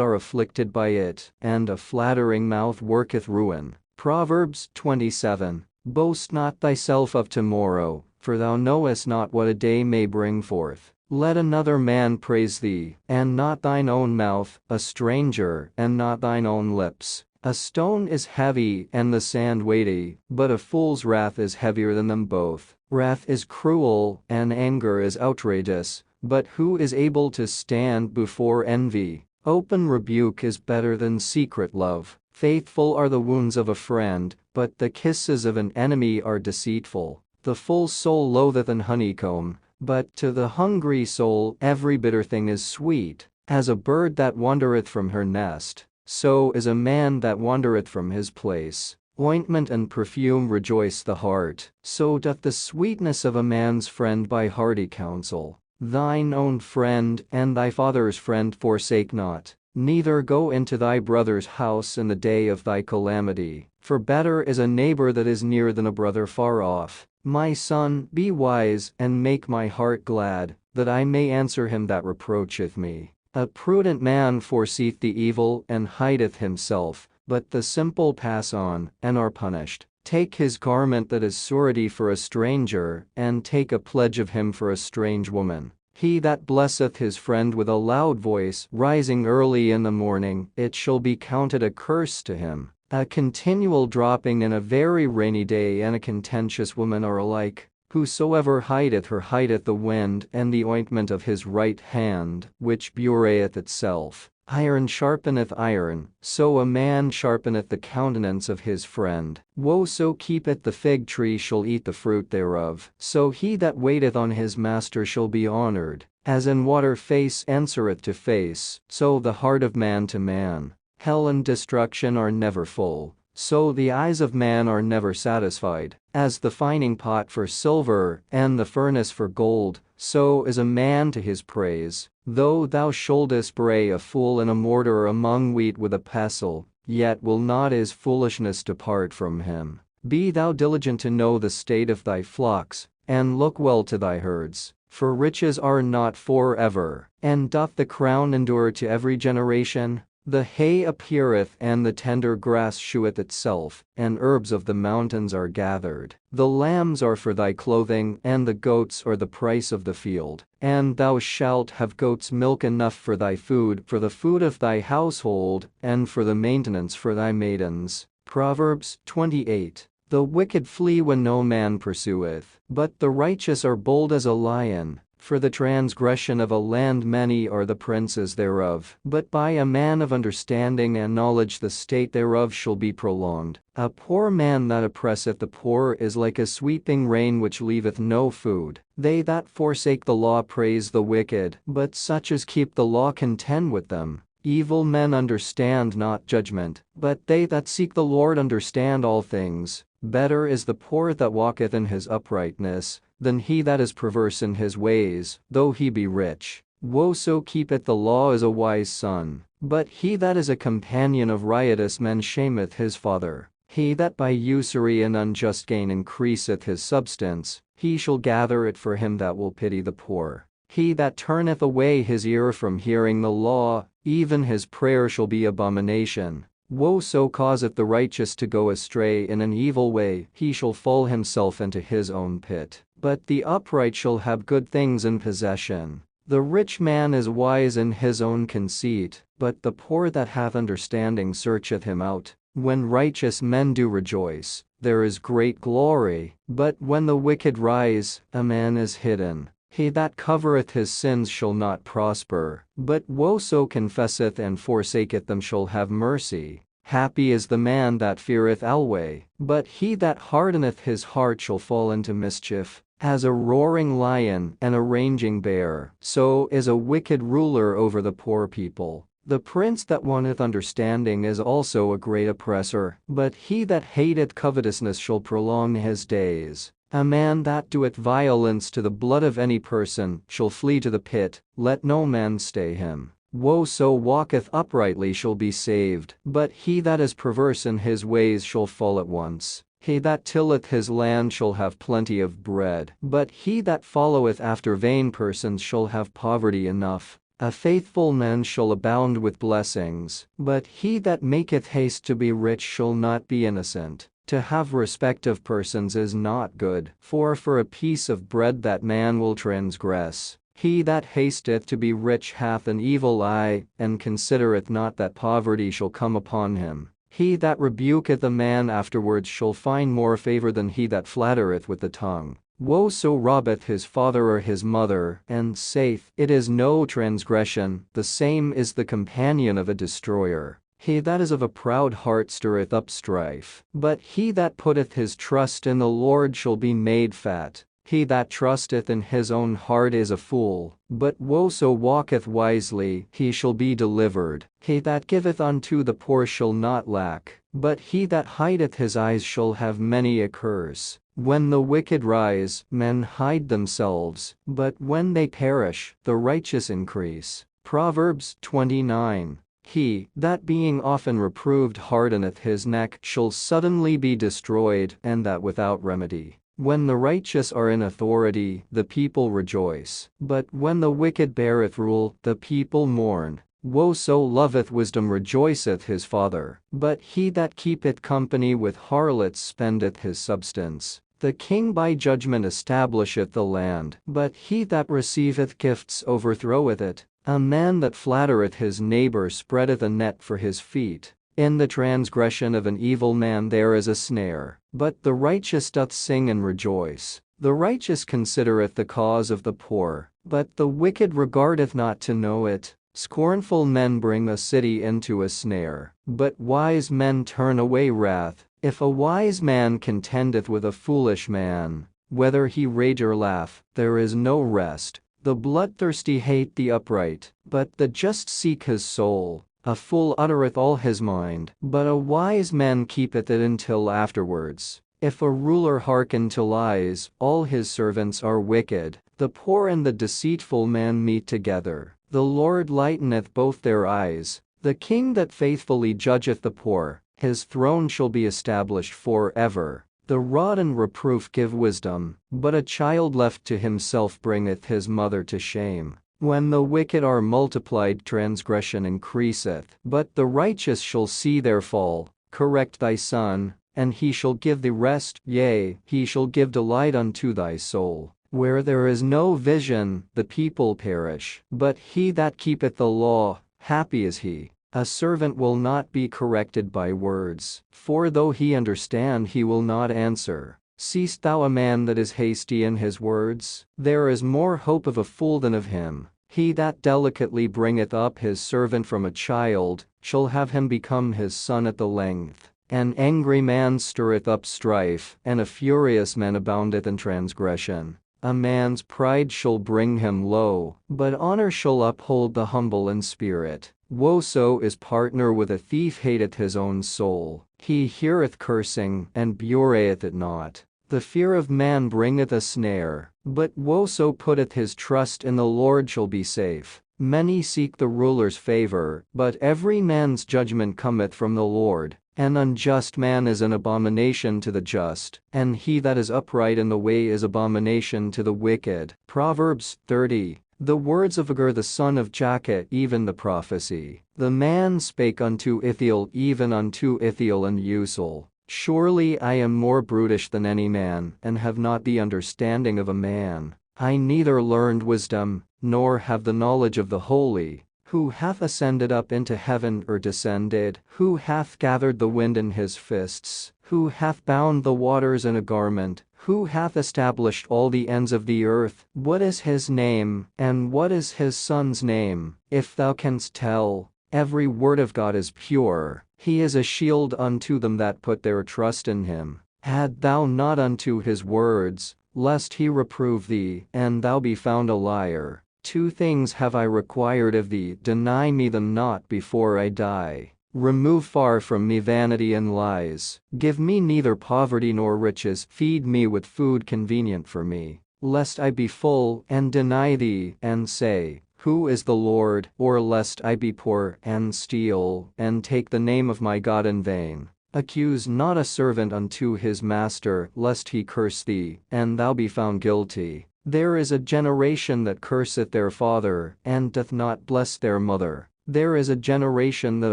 are afflicted by it, and a flattering mouth worketh ruin. Proverbs 27. Boast not thyself of tomorrow, for thou knowest not what a day may bring forth. Let another man praise thee, and not thine own mouth, a stranger, and not thine own lips. A stone is heavy and the sand weighty, but a fool's wrath is heavier than them both. Wrath is cruel, and anger is outrageous, but who is able to stand before envy? Open rebuke is better than secret love. Faithful are the wounds of a friend, but the kisses of an enemy are deceitful. The full soul loatheth an honeycomb, but to the hungry soul every bitter thing is sweet. As a bird that wandereth from her nest, so is a man that wandereth from his place. Ointment and perfume rejoice the heart, so doth the sweetness of a man's friend by hearty counsel. Thine own friend and thy father's friend forsake not, neither go into thy brother's house in the day of thy calamity, for better is a neighbor that is near than a brother far off. My son, be wise, and make my heart glad, that I may answer him that reproacheth me. A prudent man foreseeth the evil and hideth himself, but the simple pass on, and are punished. Take his garment that is surety for a stranger, and take a pledge of him for a strange woman. He that blesseth his friend with a loud voice, rising early in the morning, it shall be counted a curse to him. A continual dropping in a very rainy day and a contentious woman are alike. Whosoever hideth her hideth the wind and the ointment of his right hand, which bewrayeth itself. Iron sharpeneth iron, so a man sharpeneth the countenance of his friend. Whoso keepeth the fig tree shall eat the fruit thereof, so he that waiteth on his master shall be honored. As in water face answereth to face, so the heart of man to man. Hell and destruction are never full, so the eyes of man are never satisfied. As the fining pot for silver, and the furnace for gold, so is a man to his praise. Though thou shouldest bray a fool in a mortar among wheat with a pestle, yet will not his foolishness depart from him. Be thou diligent to know the state of thy flocks, and look well to thy herds. For riches are not for ever, and doth the crown endure to every generation? The hay appeareth and the tender grass sheweth itself, and herbs of the mountains are gathered. The lambs are for thy clothing, and the goats are the price of the field. And thou shalt have goats' milk enough for thy food, for the food of thy household, and for the maintenance for thy maidens. Proverbs 28. The wicked flee when no man pursueth, but the righteous are bold as a lion. For the transgression of a land many are the princes thereof, but by a man of understanding and knowledge the state thereof shall be prolonged. A poor man that oppresseth the poor is like a sweeping rain which leaveth no food. They that forsake the law praise the wicked, but such as keep the law contend with them. Evil men understand not judgment, but they that seek the Lord understand all things. Better is the poor that walketh in his uprightness, than he that is perverse in his ways, though he be rich. Whoso keepeth the law is a wise son, but he that is a companion of riotous men shameth his father. He that by usury and unjust gain increaseth his substance, he shall gather it for him that will pity the poor. He that turneth away his ear from hearing the law, even his prayer shall be abomination. Whoso causeth the righteous to go astray in an evil way, he shall fall himself into his own pit. But the upright shall have good things in possession. The rich man is wise in his own conceit, but the poor that hath understanding searcheth him out. When righteous men do rejoice, there is great glory, but when the wicked rise, a man is hidden. He that covereth his sins shall not prosper, but whoso confesseth and forsaketh them shall have mercy. Happy is the man that feareth alway, but he that hardeneth his heart shall fall into mischief. As a roaring lion and a raging bear, so is a wicked ruler over the poor people. The prince that wanteth understanding is also a great oppressor, but he that hateth covetousness shall prolong his days. A man that doeth violence to the blood of any person shall flee to the pit, let no man stay him. Whoso walketh uprightly shall be saved, but he that is perverse in his ways shall fall at once. He that tilleth his land shall have plenty of bread, but he that followeth after vain persons shall have poverty enough. A faithful man shall abound with blessings, but he that maketh haste to be rich shall not be innocent. To have respect of persons is not good, for a piece of bread that man will transgress. He that hasteth to be rich hath an evil eye, and considereth not that poverty shall come upon him. He that rebuketh a man afterwards shall find more favor than he that flattereth with the tongue. Whoso robbeth his father or his mother, and saith, It is no transgression, the same is the companion of a destroyer. He that is of a proud heart stirreth up strife, but he that putteth his trust in the Lord shall be made fat. He that trusteth in his own heart is a fool, but whoso walketh wisely, he shall be delivered. He that giveth unto the poor shall not lack, but he that hideth his eyes shall have many a curse. When the wicked rise, men hide themselves, but when they perish, the righteous increase. Proverbs 29. He that being often reproved hardeneth his neck shall suddenly be destroyed, and that without remedy. When the righteous are in authority, the people rejoice, but when the wicked beareth rule, the people mourn. Whoso loveth wisdom rejoiceth his father, but he that keepeth company with harlots spendeth his substance. The king by judgment establisheth the land, but he that receiveth gifts overthroweth it. A man that flattereth his neighbor spreadeth a net for his feet. In the transgression of an evil man there is a snare, but the righteous doth sing and rejoice. The righteous considereth the cause of the poor, but the wicked regardeth not to know it. Scornful men bring a city into a snare, but wise men turn away wrath. If a wise man contendeth with a foolish man, whether he rage or laugh, there is no rest. The bloodthirsty hate the upright, but the just seek his soul. A fool uttereth all his mind, but a wise man keepeth it until afterwards. If a ruler hearken to lies, all his servants are wicked. The poor and the deceitful man meet together. The Lord lighteneth both their eyes. The king that faithfully judgeth the poor, his throne shall be established forever. The rod and reproof give wisdom, but a child left to himself bringeth his mother to shame. When the wicked are multiplied, transgression increaseth, but the righteous shall see their fall. Correct thy son, and he shall give thee rest, yea, he shall give delight unto thy soul. Where there is no vision, the people perish, but he that keepeth the law, happy is he. A servant will not be corrected by words, for though he understand he will not answer. Seest thou a man that is hasty in his words? There is more hope of a fool than of him. He that delicately bringeth up his servant from a child, shall have him become his son at the length. An angry man stirreth up strife, and a furious man aboundeth in transgression. A man's pride shall bring him low, but honor shall uphold the humble in spirit. Whoso is partner with a thief hateth his own soul. He heareth cursing, and bewrayeth it not. The fear of man bringeth a snare, but whoso putteth his trust in the Lord shall be safe. Many seek the ruler's favor, but every man's judgment cometh from the Lord. An unjust man is an abomination to the just, and he that is upright in the way is abomination to the wicked. Proverbs 30. The words of Agur the son of Jakeh, even the prophecy. The man spake unto Ithiel, even unto Ithiel and Usul. Surely I am more brutish than any man, and have not the understanding of a man. I neither learned wisdom, nor have the knowledge of the holy. Who hath ascended up into heaven or descended? Who hath gathered the wind in his fists? Who hath bound the waters in a garment? Who hath established all the ends of the earth? What is his name, and what is his son's name? If thou canst tell, every word of God is pure. He is a shield unto them that put their trust in him. Add thou not unto his words, lest he reprove thee, and thou be found a liar. 2 things have I required of thee, deny me them not before I die. Remove far from me vanity and lies. Give me neither poverty nor riches. Feed me with food convenient for me, lest I be full and deny thee, and say, Who is the Lord? Or lest I be poor and steal, and take the name of my God in vain. Accuse not a servant unto his master, lest he curse thee, and thou be found guilty. There is a generation that curseth their father, and doth not bless their mother. There is a generation that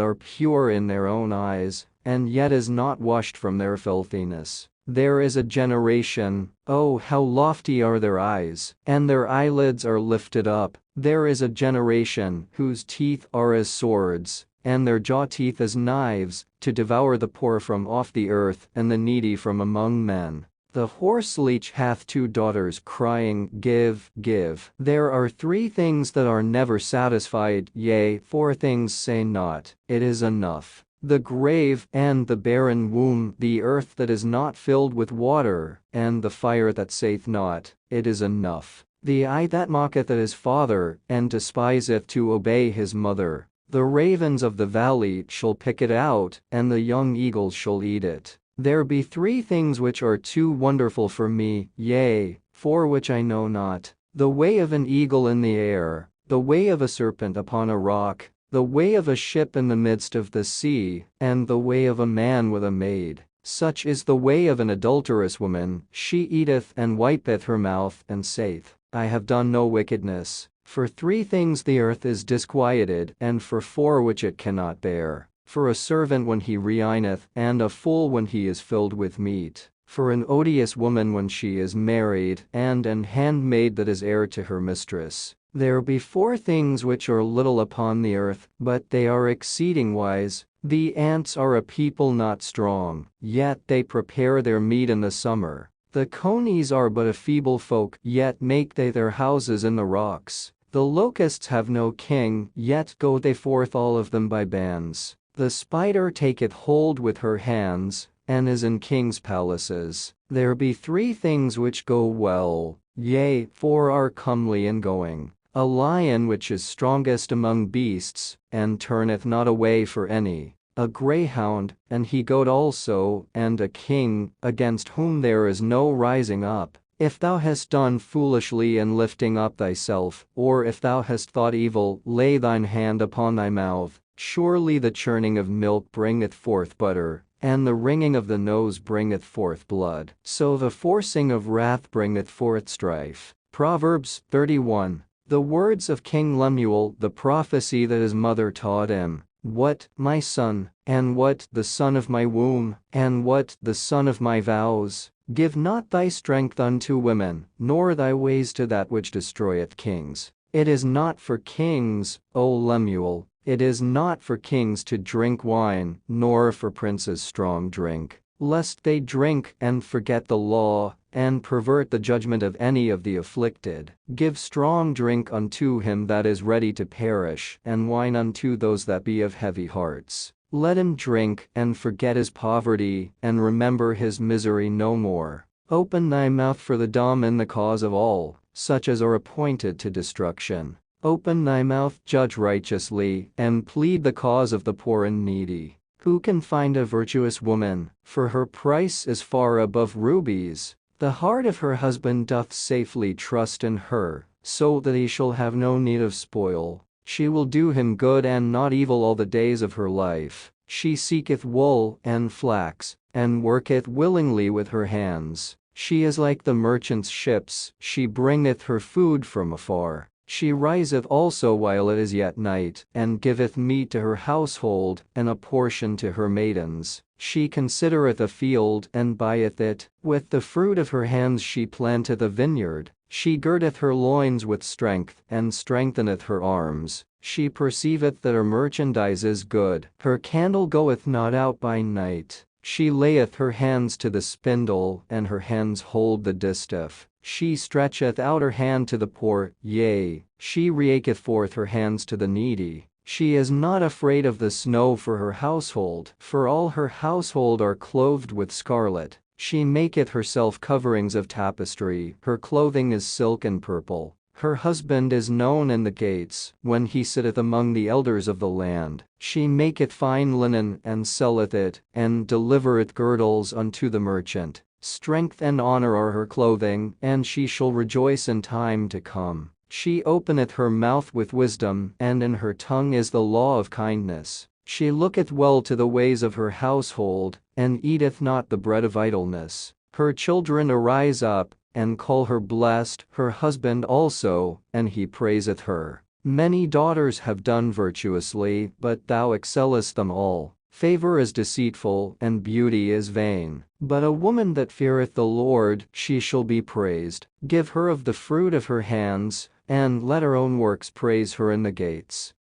are pure in their own eyes, and yet is not washed from their filthiness. There is a generation, oh how lofty are their eyes, and their eyelids are lifted up. There is a generation whose teeth are as swords, and their jaw teeth as knives, to devour the poor from off the earth, and the needy from among men. The horseleech hath 2 daughters, crying, Give, give. There are 3 things that are never satisfied, yea, 4 things say not, It is enough. The grave and the barren womb, the earth that is not filled with water, and the fire that saith not, It is enough. The eye that mocketh at his father, and despiseth to obey his mother. The ravens of the valley shall pick it out, and the young eagles shall eat it. There be 3 things which are too wonderful for me, yea, 4 which I know not. The way of an eagle in the air, the way of a serpent upon a rock, the way of a ship in the midst of the sea, and the way of a man with a maid. Such is the way of an adulterous woman. She eateth and wipeth her mouth, and saith, I have done no wickedness. For 3 things the earth is disquieted, and for 4 which it cannot bear. For a servant when he reineth, and a fool when he is filled with meat. For an odious woman when she is married, and an handmaid that is heir to her mistress. There be 4 things which are little upon the earth, but they are exceeding wise. The ants are a people not strong, yet they prepare their meat in the summer. The conies are but a feeble folk, yet make they their houses in the rocks. The locusts have no king, yet go they forth all of them by bands. The spider taketh hold with her hands, and is in kings' palaces. There be 3 things which go well, yea, 4 are comely in going. A lion which is strongest among beasts, and turneth not away for any. A greyhound, and he goat also, and a king, against whom there is no rising up. If thou hast done foolishly in lifting up thyself, or if thou hast thought evil, lay thine hand upon thy mouth. Surely the churning of milk bringeth forth butter, and the wringing of the nose bringeth forth blood. So the forcing of wrath bringeth forth strife. Proverbs 31. The words of King Lemuel, the prophecy that his mother taught him. What, my son, and what, the son of my womb, and what, the son of my vows? Give not thy strength unto women, nor thy ways to that which destroyeth kings. It is not for kings, O Lemuel, it is not for kings to drink wine, nor for princes strong drink, lest they drink and forget the law, and pervert the judgment of any of the afflicted. Give strong drink unto him that is ready to perish, and wine unto those that be of heavy hearts. Let him drink, and forget his poverty, and remember his misery no more. Open thy mouth for the dumb in the cause of all, such as are appointed to destruction. Open thy mouth, judge righteously, and plead the cause of the poor and needy. Who can find a virtuous woman? For her price is far above rubies. The heart of her husband doth safely trust in her, so that he shall have no need of spoil. She will do him good and not evil all the days of her life. She seeketh wool and flax, and worketh willingly with her hands. She is like the merchant's ships, she bringeth her food from afar. She riseth also while it is yet night, and giveth meat to her household, and a portion to her maidens. She considereth a field, and buyeth it. With the fruit of her hands she planteth a vineyard. She girdeth her loins with strength, and strengtheneth her arms. She perceiveth that her merchandise is good. Her candle goeth not out by night. She layeth her hands to the spindle, and her hands hold the distaff. She stretcheth out her hand to the poor, yea, she reacheth forth her hands to the needy. She is not afraid of the snow for her household, for all her household are clothed with scarlet. She maketh herself coverings of tapestry, her clothing is silk and purple. Her husband is known in the gates, when he sitteth among the elders of the land. She maketh fine linen, and selleth it, and delivereth girdles unto the merchant. Strength and honor are her clothing, and she shall rejoice in time to come. She openeth her mouth with wisdom, and in her tongue is the law of kindness. She looketh well to the ways of her household, and eateth not the bread of idleness. Her children arise up, and call her blessed, her husband also, and he praiseth her. Many daughters have done virtuously, but thou excellest them all. Favor is deceitful, and beauty is vain. But a woman that feareth the Lord, she shall be praised. Give her of the fruit of her hands, and let her own works praise her in the gates.